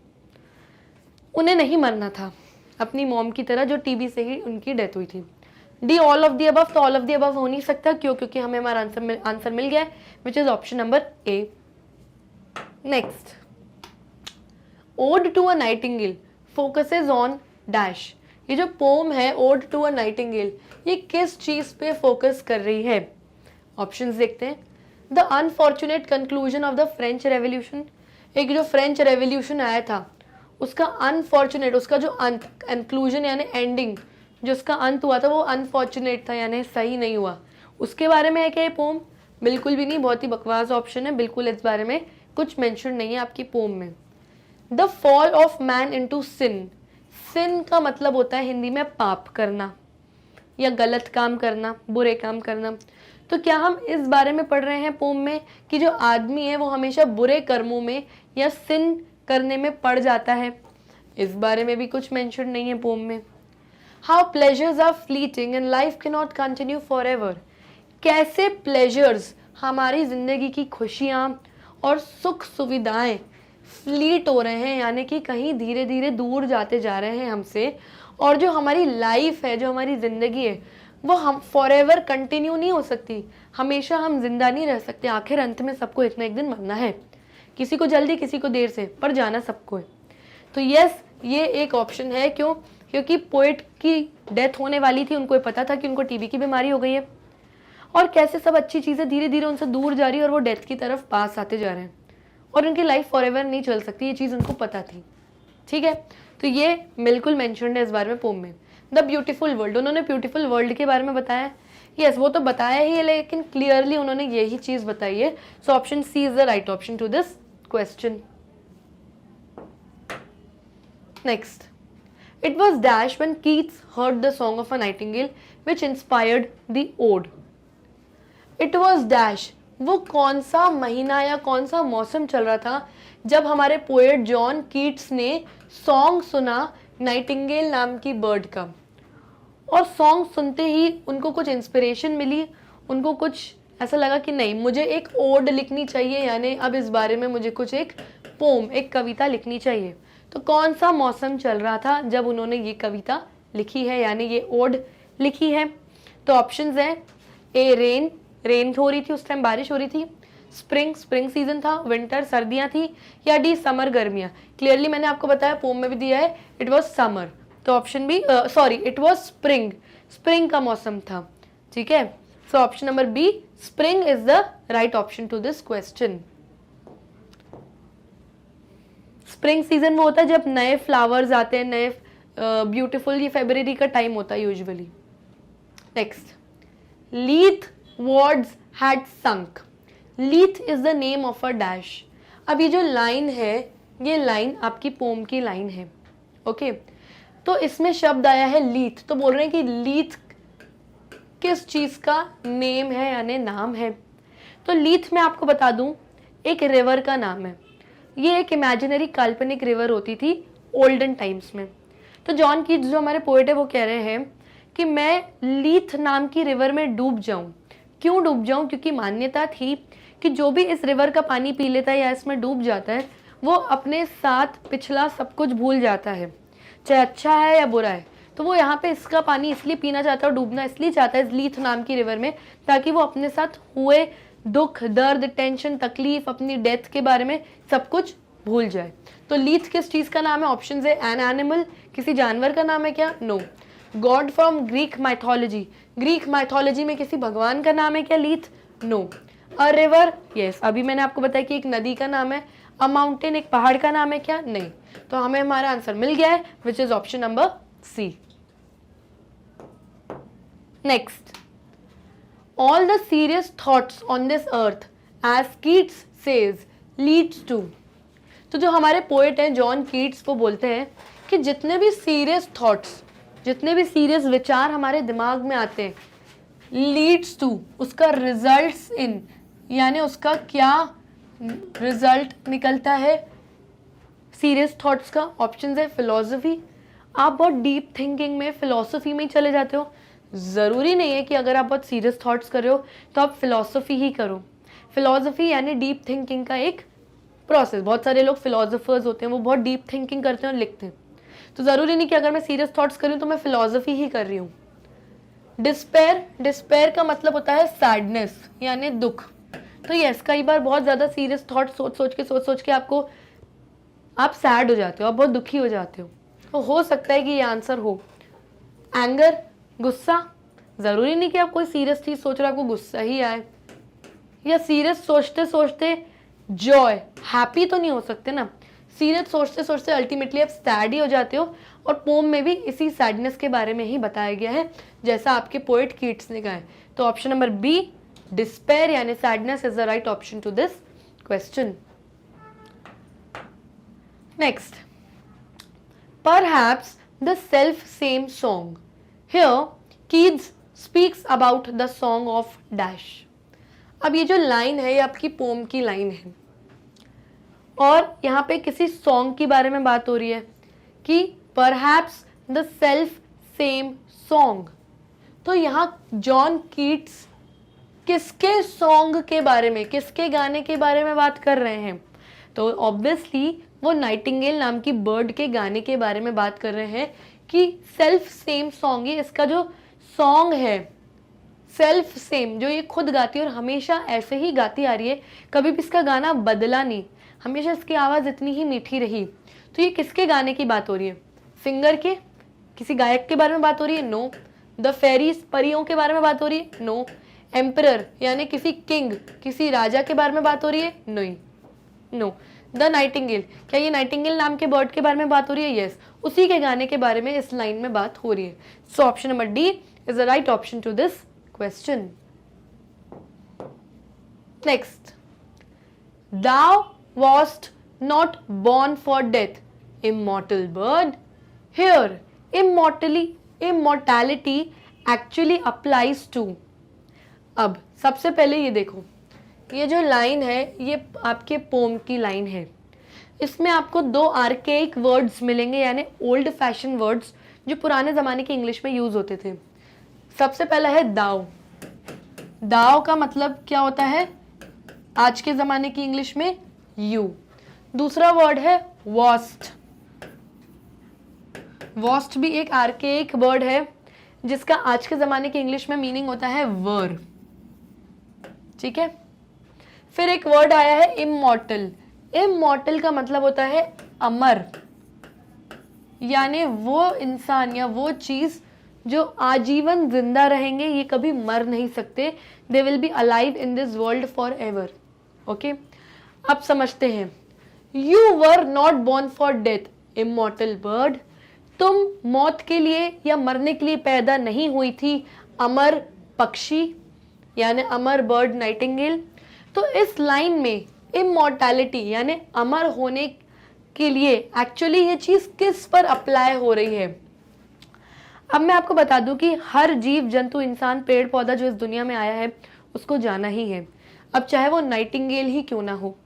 उन्हें नहीं मरना था, अपनी मॉम की तरह जो टीबी से ही उनकी डेथ हुई थी। D all of the above, तो ऑल ऑफ दी अबव हो नहीं सकता, क्यों? क्योंकि हमें हमारा आंसर मिल गया है, which is option number A. Next, ode to a nightingale focuses on dash, ये जो पोम है ओड टू अ नाइटिंगेल, ये किस चीज पे फोकस कर रही है? ऑप्शंस देखते हैं। The unfortunate conclusion of the French revolution, एक जो फ्रेंच रेवोल्यूशन आया था उसका अनफॉर्चुनेट, उसका जो अंत, कंक्लूजन यानी एंडिंग, जो उसका अंत हुआ था वो अनफॉर्चुनेट था यानी सही नहीं हुआ, उसके बारे में है क्या ये पोम? बिल्कुल भी नहीं, बहुत ही बकवास ऑप्शन है, बिल्कुल इस बारे में कुछ मेंशन नहीं है आपकी पोम में। The fall of man into sin. Sin का मतलब होता है हिंदी में पाप करना या गलत काम करना, बुरे काम करना। तो क्या हम इस बारे में पढ़ रहे हैं पोम में कि जो आदमी है वो हमेशा बुरे कर्मों में या सिन करने में पड़ जाता है? इस बारे में भी कुछ मेंशन नहीं है पोम में। How pleasures are fleeting and life can not continue forever. कैसे प्लेजर्स, हमारी जिंदगी की खुशियाँ और सुख सुविधाएं फ्लीट हो रहे हैं, यानी कि कहीं धीरे धीरे दूर जाते जा रहे हैं हमसे, और जो हमारी लाइफ है, जो हमारी ज़िंदगी है, वो हम फॉर एवर कंटिन्यू नहीं हो सकती। हमेशा हम जिंदा नहीं रह सकते। आखिर अंत में सबको एक ना एक दिन मरना है, किसी को जल्दी किसी को देर से, पर जाना सबको है। तो यस, ये एक ऑप्शन है। क्यों? क्योंकि पोएट की डेथ होने वाली थी, उनको पता था कि उनको टीबी की बीमारी हो गई है, और कैसे सब अच्छी चीज़ें धीरे धीरे उनसे दूर जा रही है और वो डेथ की तरफ पास आते जा रहे हैं, और उनकी लाइफ फॉर एवर नहीं चल सकती, ये चीज़ उनको पता थी। ठीक है, तो ये बिल्कुल मेंशन्ड है इस बारे में पोम में। द ब्यूटीफुल वर्ल्ड, उन्होंने ब्यूटीफुल वर्ल्ड के बारे में बताया। यस, वो तो बताया ही है, लेकिन क्लियरली उन्होंने यही चीज़ बताई है। So option C is the right option to this question. Next, it was dash when Keats heard the song of a nightingale which inspired the ode. It was dash, वो कौन सा महीना या कौन सा मौसम चल रहा था जब हमारे पोएट जॉन कीट्स ने सॉन्ग सुना नाइटिंगेल नाम की बर्ड का, और सॉन्ग सुनते ही उनको कुछ इंस्पिरेशन मिली, उनको कुछ ऐसा लगा कि नहीं, मुझे एक ओड लिखनी चाहिए, यानी अब इस बारे में मुझे कुछ एक पोम, एक कविता लिखनी चाहिए। तो कौन सा मौसम चल रहा था जब उन्होंने ये कविता लिखी है, यानी ये ओड लिखी है? तो ऑप्शंस हैं, ए रेन, रेन हो रही थी उस टाइम, बारिश हो रही थी। स्प्रिंग, स्प्रिंग सीजन था, विंटर सर्दियां थी, या डी समर, गर्मियां। क्लियरली मैंने आपको बताया, पोम में भी दिया है, इट वाज समर। तो option B, sorry, it was spring, spring का मौसम था। ठीक है, so option number B, spring is the right option to this question. Spring season में होता है जब नए फ्लावर्स आते हैं, नए ब्यूटीफुल, ये फरवरी का टाइम होता है usually. Next, Lethe wards had sunk. Lethe is the name of a dash. अब ये जो लाइन है, ये लाइन आपकी पोम की लाइन है। ओके, तो इसमें शब्द आया है लीथ, तो बोल रहे हैं कि लीथ किस चीज का नेम है, यानी नाम है। तो लीथ में आपको बता दूं, एक रिवर का नाम है। ये एक इमेजिनरी काल्पनिक रिवर होती थी ओल्डन टाइम्स में। तो जॉन कीट्स जो हमारे पोएट है, वो कह रहे हैं कि मैं लीथ नाम की रिवर में डूब जाऊं। क्यों डूब जाऊं? क्योंकि मान्यता थी कि जो भी इस रिवर का पानी पी लेता है या इसमें डूब जाता है, वो अपने साथ पिछला सब कुछ भूल जाता है, चाहे अच्छा है या बुरा है। तो वो यहाँ पे इसका पानी इसलिए पीना चाहता है और डूबना इसलिए चाहता है इस लीथ नाम की रिवर में, ताकि वो अपने साथ हुए दुख, दर्द, टेंशन, तकलीफ, अपनी डेथ के बारे में सब कुछ भूल जाए। तो लीथ किस चीज का नाम है? ऑप्शन है एन एनिमल, किसी जानवर का नाम है क्या? No. God from Greek mythology, Greek mythology में किसी भगवान का नाम है क्या Lethe? No. A river, yes, अभी मैंने आपको बताया कि एक नदी का नाम है। अ माउंटेन, एक पहाड़ का नाम है क्या? नहीं। तो हमें हमारा आंसर मिल गया है, which is option number C. Next, all the serious thoughts on this earth, as Keats says, leads to। तो जो हमारे पोएट हैं जॉन कीट्स, वो बोलते हैं कि जितने भी सीरियस थॉट्स, जितने भी सीरियस विचार हमारे दिमाग में आते हैं, लीड्स टू, उसका रिजल्ट्स इन, यानी उसका क्या रिजल्ट निकलता है सीरियस थॉट्स का? ऑप्शन है फिलॉसफी। आप बहुत डीप थिंकिंग में, फिलॉसफी में ही चले जाते हो। ज़रूरी नहीं है कि अगर आप बहुत सीरियस थॉट्स कर रहे हो तो आप फिलॉसफी ही करो। फिलॉसफी यानी डीप थिंकिंग का एक प्रोसेस। बहुत सारे लोग फिलोसोफर्स होते हैं, वो बहुत डीप थिंकिंग करते हैं और लिखते हैं। तो ज़रूरी नहीं कि अगर मैं सीरियस थॉट्स कर रही हूँ तो मैं फिलॉसफी ही कर रही हूँ। डिस्पेयर, डिस्पेयर का मतलब होता है सैडनेस, यानी दुख। तो यस, कई बार बहुत ज़्यादा सीरियस थॉट्स सोच सोच के आपको, आप सैड हो जाते हो, आप बहुत दुखी हो जाते हो। तो हो सकता है कि ये आंसर हो। एंगर, गुस्सा, ज़रूरी नहीं कि आप कोई सीरियस चीज़ सोच रहे हो आपको गुस्सा ही आए, या सीरियस सोचते सोचते जॉय, हैप्पी तो नहीं हो सकते ना। सीरियस सोचते सोचते अल्टीमेटली आप सैड ही हो जाते हो, और पोम में भी इसी सैडनेस के बारे में ही बताया गया है, जैसा आपके पोएट कीट्स ने कहा है। तो ऑप्शन नंबर बी, डिस्पेयर यानी sadness, is the right option to this question. Next, perhaps the self same song, here Keats speaks about the song of dash. अब ये जो लाइन है ये आपकी पोम की लाइन है और यहाँ पे किसी सॉन्ग के बारे में बात हो रही है कि perhaps the self same song. तो यहाँ जॉन कीट्स किसके सॉन्ग के बारे में, किसके गाने के बारे में बात कर रहे हैं? तो ऑब्वियसली वो नाइटिंगेल नाम की बर्ड के गाने के बारे में बात कर रहे हैं कि सेल्फ सेम सॉन्ग, ये इसका जो सॉन्ग है सेल्फ सेम, जो ये खुद गाती है और हमेशा ऐसे ही गाती आ रही है, कभी भी इसका गाना बदला नहीं, हमेशा इसकी आवाज़ इतनी ही मीठी रही। तो ये किसके गाने की बात हो रही है? सिंगर के, किसी गायक के बारे में बात हो रही है? नो। द फेरीज, परियों के बारे में बात हो रही है? नो। एम्परर यानी किसी किंग, किसी राजा के बारे में बात हो रही है? नहीं, नो। द नाइटिंगेल, क्या ये नाइटिंगेल नाम के बर्ड के बारे में बात हो रही है? यस, उसी के गाने के बारे में इस लाइन में बात हो रही है। So option number D is the right option to this question. Next, thou wast not born for death, immortal bird. Here, immortality actually applies to. अब सबसे पहले ये देखो, ये जो लाइन है ये आपके पोम की लाइन है। इसमें आपको दो आर्केइक वर्ड्स मिलेंगे, यानी ओल्ड फैशन वर्ड्स जो पुराने ज़माने की इंग्लिश में यूज़ होते थे। सबसे पहला है दाव। दाव का मतलब क्या होता है आज के ज़माने की इंग्लिश में? यू। दूसरा वर्ड है वॉस्ट। वॉस्ट भी एक आर्केइक वर्ड है जिसका आज के ज़माने की इंग्लिश में मीनिंग होता है वर। ठीक है, फिर एक वर्ड आया है इमॉर्टल। इमॉर्टल का मतलब होता है अमर, यानी वो इंसान या वो चीज जो आजीवन जिंदा रहेंगे, ये कभी मर नहीं सकते। They will be alive in this world forever. Okay, अब समझते हैं। You were not born for death, immortal bird. तुम मौत के लिए या मरने के लिए पैदा नहीं हुई थी, अमर पक्षी, यानी अमर बर्ड नाइटिंगेल। तो इस लाइन में इमॉर्टैलिटी यानी अमर होने के लिए एक्चुअली ये चीज़ किस पर अप्लाई हो रही है? अब मैं आपको बता दूं कि हर जीव जंतु, इंसान, पेड़ पौधा जो इस दुनिया में आया है उसको जाना ही है, अब चाहे वो नाइटिंगेल ही क्यों ना हो।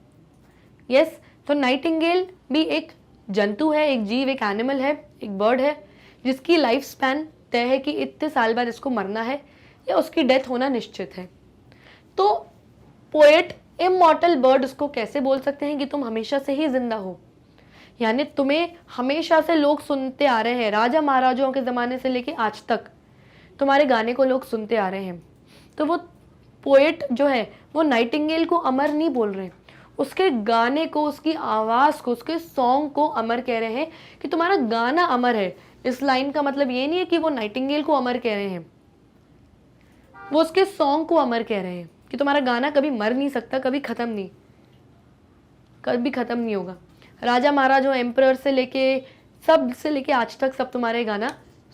यस, तो नाइटिंगेल भी एक जंतु है, एक जीव, एक एनिमल है, एक बर्ड है जिसकी लाइफ स्पैन तय है कि इतने साल बाद इसको मरना है या उसकी डेथ होना निश्चित है। तो पोएट इमॉर्टल बर्ड उसको कैसे बोल सकते हैं कि तुम हमेशा से ही जिंदा हो, यानी तुम्हें हमेशा से लोग सुनते आ रहे हैं, राजा महाराजाओं के ज़माने से लेके आज तक तुम्हारे गाने को लोग सुनते आ रहे हैं। तो वो पोएट जो है वो नाइटिंगेल को अमर नहीं बोल रहे, उसके गाने को, उसकी आवाज़ को, उसके सॉन्ग को अमर कह रहे हैं कि तुम्हारा गाना अमर है। इस लाइन का मतलब ये नहीं है कि वो नाइटिंगेल को अमर कह रहे हैं, वो उसके सॉन्ग को अमर कह रहे हैं कि तुम्हारा गाना कभी मर नहीं सकता, कभी खत्म नहीं होगा। राजा महाराज, एम्परर से लेके आज तक सब तुम्हारे गाना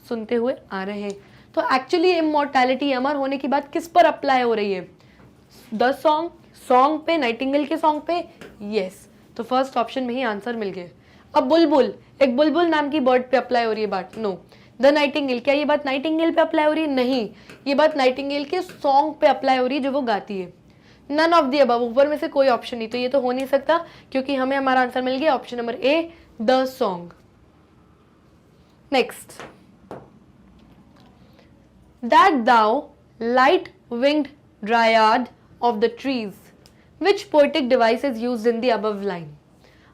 सुनते हुए आ रहे हैं। तो एक्चुअली इमॉर्टैलिटी, अमर होने की बात किस पर अप्लाई हो रही है? द सॉन्ग पे, नाइटिंगेल के सॉन्ग पे। यस, तो फर्स्ट ऑप्शन में ही आंसर मिल गया। अब बुलबुल, एक बुलबुल नाम की बर्ड पे अप्लाई हो रही है बात? नो। द नाइटिंगेल, क्या ये बात नाइटिंगेल पे अप्लाई हो रही है? नहीं, ये बात नाइटिंगेल के सॉन्ग पे अप्लाई हो रही है जो वो गाती है। नन ऑफ दी अबव, ऊपर में से कोई ऑप्शन नहीं, तो ये तो हो नहीं सकता क्योंकि हमें हमारा आंसर मिल गया option number A, the song. Next, that thou light winged dryad of the trees, which poetic device is used in the above line.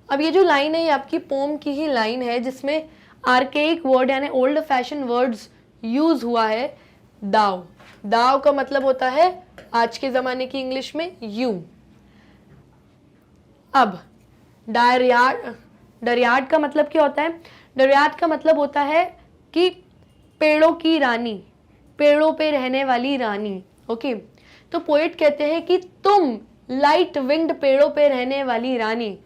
अब ये जो लाइन है ये आपकी पोम की ही लाइन है जिसमें आर्केइक वर्ड यानी ओल्ड फैशन वर्ड्स यूज हुआ है। दाव, दाव का मतलब होता है आज के जमाने की इंग्लिश में यू। अब डरियाड का मतलब क्या होता है? डरियाड का मतलब होता है कि पेड़ों की रानी, पेड़ों पे रहने वाली रानी। ओके, तो पोएट कहते हैं कि तुम लाइट विंग्ड पेड़ों पे रहने वाली रानी,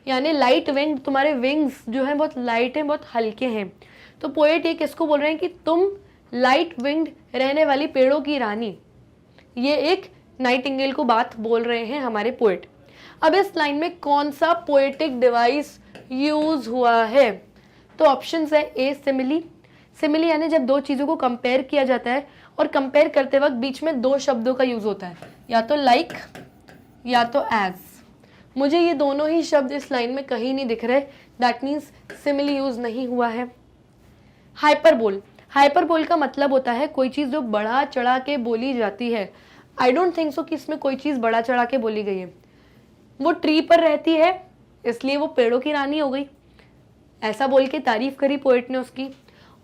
यानी लाइट विंग, तुम्हारे विंग्स जो हैं बहुत लाइट हैं, बहुत हल्के हैं। तो पोएट ये किसको बोल रहे हैं कि तुम लाइट विंग्ड रहने वाली पेड़ों की रानी। ये एक नाइटिंगेल को बात बोल रहे हैं हमारे पोएट। अब इस लाइन में कौन सा पोएटिक डिवाइस यूज हुआ है? तो ऑप्शन है ए सिमिली। सिमिली यानी जब दो चीजों को कंपेयर किया जाता है और कंपेयर करते वक्त बीच में दो शब्दों का यूज होता है, या तो लाइक या तो एज। मुझे ये दोनों ही शब्द इस लाइन में कहीं नहीं दिख रहे, दैट मीन्स सिमिली यूज नहीं हुआ है। हाइपरबोल, हाइपरबोल का मतलब होता है कोई चीज जो बढ़ा चढ़ा के बोली जाती है। आई डोंट थिंक सो कि इसमें कोई चीज बढ़ा चढ़ा के बोली गई है। वो ट्री पर रहती है इसलिए वो पेड़ों की रानी हो गई, ऐसा बोल के तारीफ करी पोएट ने उसकी।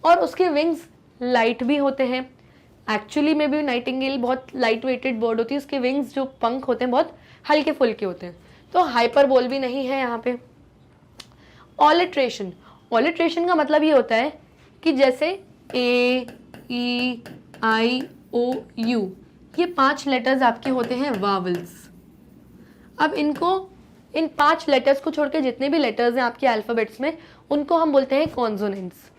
और उसके विंग्स लाइट भी होते हैं। एक्चुअली में भी नाइटिंगेल बहुत लाइट वेटेड बर्ड होती है, उसके विंग्स जो पंख होते हैं बहुत हल्के फुल्के होते हैं। तो हाइपरबोल भी नहीं है यहाँ पे। ऑलिट्रेशन, ऑलिट्रेशन का मतलब ये होता है कि जैसे ए ई आई ओ यू, ये 5 लेटर्स आपके होते हैं वावल्स। अब इनको, इन 5 लेटर्स को छोड़ के जितने भी लेटर्स हैं आपके अल्फाबेट्स में, उनको हम बोलते हैं कॉन्सोनेंट्स।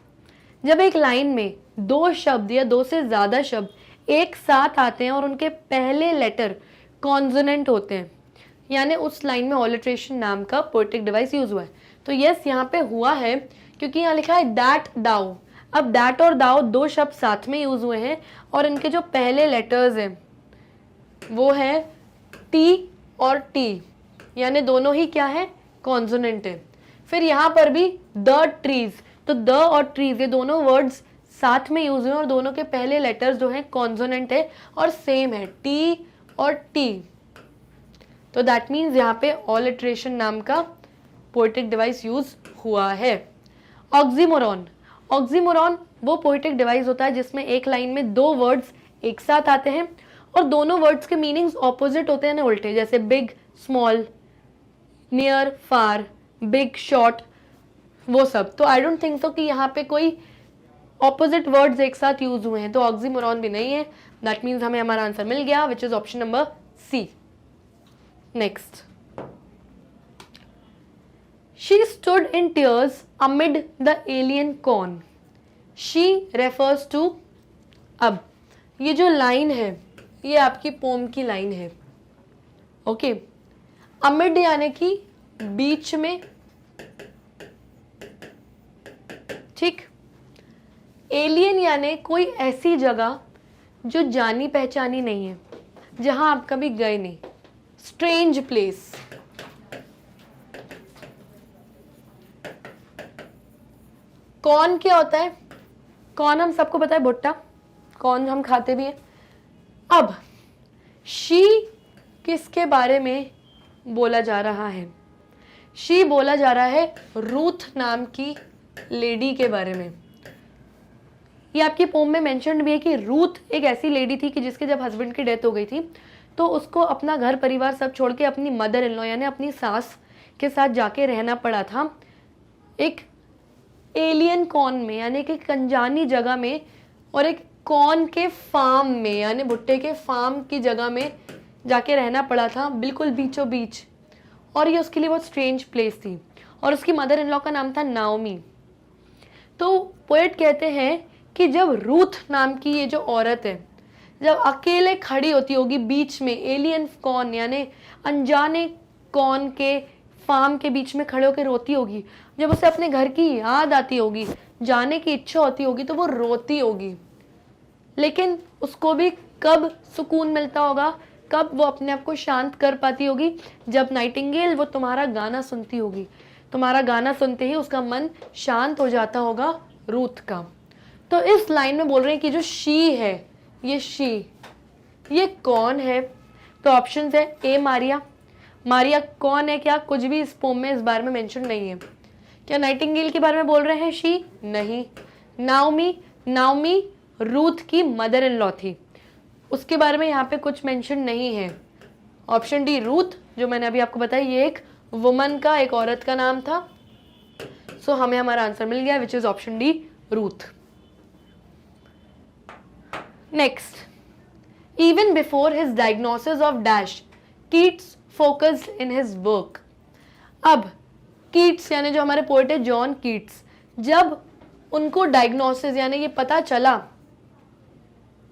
जब एक लाइन में 2 शब्द या 2 से ज़्यादा शब्द एक साथ आते हैं और उनके पहले लेटर कॉन्सोनेंट होते हैं, यानी उस लाइन में ऑलिट्रेशन नाम का पोएटिक डिवाइस यूज हुआ है। तो यस, यहाँ पे हुआ है क्योंकि यहाँ लिखा है दैट दाउ। अब दैट और दाउ 2 शब्द साथ में यूज हुए हैं और इनके जो पहले लेटर्स हैं वो है टी और टी, यानी दोनों ही क्या है, कॉन्सोनेंट है। फिर यहाँ पर भी द ट्रीज, तो द और ट्रीज ये दोनों वर्ड्स साथ में यूज हुए और दोनों के पहले लेटर्स जो हैं कॉन्सोनेंट है और सेम है, टी और टी। तो दैट मीन्स यहाँ पे ऑलिट्रेशन नाम का पोएटिक डिवाइस यूज हुआ है। ऑक्सीमोरॉन, ऑक्सीमोरॉन वो पोएटिक डिवाइस होता है जिसमें एक लाइन में 2 वर्ड्स एक साथ आते हैं और दोनों वर्ड्स के मीनिंग्स ऑपोजिट होते हैं ना, उल्टे, जैसे बिग स्मॉल, नियर फार, बिग शॉर्ट, वो सब। तो आई डोंट थिंक सो कि यहाँ पे कोई ऑपोजिट वर्ड्स एक साथ यूज हुए हैं, तो ऑक्सीमोरॉन भी नहीं है। दैट मीन्स हमें हमारा आंसर मिल गया, which is option number C. Next, she stood in tears amid the alien corn. She refers to, अब ये जो लाइन है ये आपकी पोम की लाइन है, ओके। अमिड यानी कि बीच में, ठीक। एलियन यानी कोई ऐसी जगह जो जानी पहचानी नहीं है, जहां आप कभी गए नहीं, स्ट्रेंज प्लेस। कॉर्न क्या होता है? कॉर्न हम सबको पता है, भुट्टा, कॉर्न हम खाते भी हैं। अब शी किसके बारे में बोला जा रहा है? शी बोला जा रहा है रूथ नाम की लेडी के बारे में। ये आपकी पोम में मेंशन भी है कि रूथ एक ऐसी लेडी थी कि जिसके जब हस्बैंड की डेथ हो गई थी तो उसको अपना घर परिवार सब छोड़ के अपनी मदर इन लॉ यानी अपनी सास के साथ जाके रहना पड़ा था, एक एलियन कॉर्न में, यानी कि अनजानी जगह में, और एक कॉर्न के फार्म में यानी भुट्टे के फार्म की जगह में जाके रहना पड़ा था, बिल्कुल बीचों बीच। और ये उसके लिए बहुत स्ट्रेंज प्लेस थी और उसकी मदर इन लॉ का नाम था नाओमी। तो पोएट कहते हैं कि जब रूथ नाम की ये जो औरत है जब अकेले खड़ी होती होगी बीच में एलियन कॉर्न यानी अनजाने कॉर्न के फार्म के बीच में खड़े होकर रोती होगी, जब उसे अपने घर की याद आती होगी, जाने की इच्छा होती होगी, तो वो रोती होगी। लेकिन उसको भी कब सुकून मिलता होगा, कब वो अपने आप को शांत कर पाती होगी? जब नाइटिंगेल वो तुम्हारा गाना सुनती होगी। तुम्हारा गाना सुनते ही उसका मन शांत हो जाता होगा रूथ का। तो इस लाइन में बोल रहे हैं कि जो शी है, ये शी, ये कौन है? तो ऑप्शन है ए मारिया। मारिया कौन है? क्या कुछ भी इस पोम में इस बारे में मेंशन नहीं है। क्या नाइटिंगेल के बारे में बोल रहे हैं शी? नहीं। नाओमी, नाओमी रूथ की मदर इन लॉ थी, उसके बारे में यहाँ पे कुछ मेंशन नहीं है। ऑप्शन डी रूथ, जो मैंने अभी आपको बताया, ये एक वुमन का, एक औरत का नाम था। सो हमें हमारा आंसर मिल गया, which is option D Ruth. Next, even before his diagnosis of dash Keats focused in his work. अब कीट्स यानी जो हमारे पोएट है जॉन कीट्स, जब उनको डायग्नोसिस यानी ये पता चला,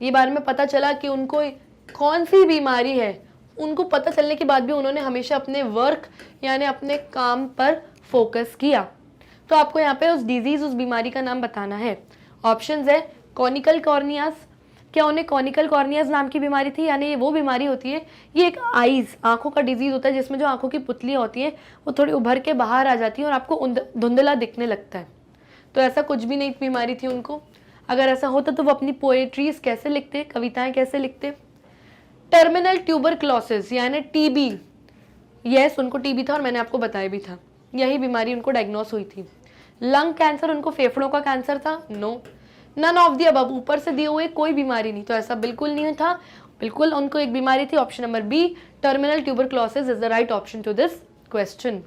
ये बारे में पता चला कि उनको कौन सी बीमारी है, उनको पता चलने के बाद भी उन्होंने हमेशा अपने वर्क यानी अपने काम पर फोकस किया। तो आपको यहाँ पे उस डिजीज, उस बीमारी का नाम बताना है। ऑप्शंस है कॉनिकल कॉर्नियास, क्या उन्हें कॉनिकल कॉर्नियास नाम की बीमारी थी, यानी ये वो बीमारी होती है, ये एक आईज, आंखों का डिजीज होता है जिसमें जो आंखों की पुतलियाँ होती हैं वो थोड़ी उभर के बाहर आ जाती हैं और आपको धुंधला दिखने लगता है। तो ऐसा कुछ भी नहीं बीमारी थी उनको। अगर ऐसा होता तो वो अपनी पोएट्रीज कैसे लिखते, कविताएं कैसे लिखते। टर्मिनल ट्यूबरक्लोसिस यानी टीबी, यस उनको टीबी था और मैंने आपको बताया भी था, यही बीमारी उनको डायग्नोस हुई थी। लंग कैंसर, उनको फेफड़ों का कैंसर था, no. None of the above, ऊपर से दिए हुए कोई बीमारी नहीं, तो ऐसा बिल्कुल नहीं था, बिल्कुल उनको एक बीमारी थी। Option number B terminal tuberculosis is the right option to this question.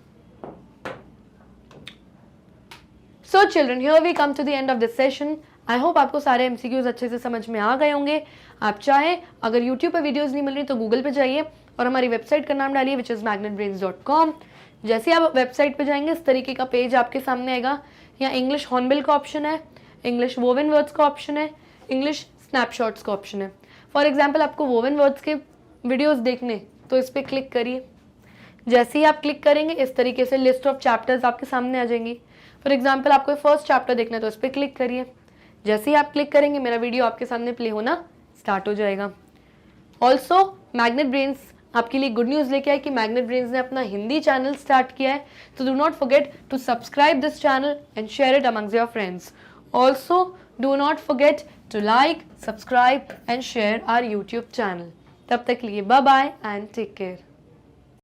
So children, here we come to the end of this session. I hope आपको सारे एमसीक्यूज अच्छे से समझ में आ गए होंगे। आप चाहें अगर यूट्यूब पे वीडियोस नहीं मिल रही तो गूगल पे जाइए और हमारी वेबसाइट का नाम डालिए विच इज़ magnetbrains.com। जैसे आप वेबसाइट पे जाएंगे इस तरीके का पेज आपके सामने आएगा। यहाँ इंग्लिश हॉर्नबिल का ऑप्शन है, इंग्लिश वोवन वर्ड्स का ऑप्शन है, इंग्लिश स्नैपशॉट्स का ऑप्शन है। फॉर एग्जाम्पल आपको वोवन वर्ड्स के वीडियोज़ देखने तो इस पर क्लिक करिए। जैसे ही आप क्लिक करेंगे इस तरीके से लिस्ट ऑफ चैप्टर्स आपके सामने आ जाएंगी। फॉर एग्जाम्पल आपको फर्स्ट चैप्टर देखना है तो इस पर क्लिक करिए। जैसे ही आप क्लिक करेंगे मेरा वीडियो आपके सामने प्ले होना स्टार्ट हो जाएगा। ऑल्सो मैग्नेट ब्रेन्स आपके लिए गुड न्यूज़ लेके आए कि मैग्नेट ब्रेन्स ने अपना हिंदी चैनल स्टार्ट किया है। तो do not forget to subscribe this channel and share it amongst your friends. Also do not forget to like, subscribe and share our YouTube channel. तब तक के लिए bye bye and take care.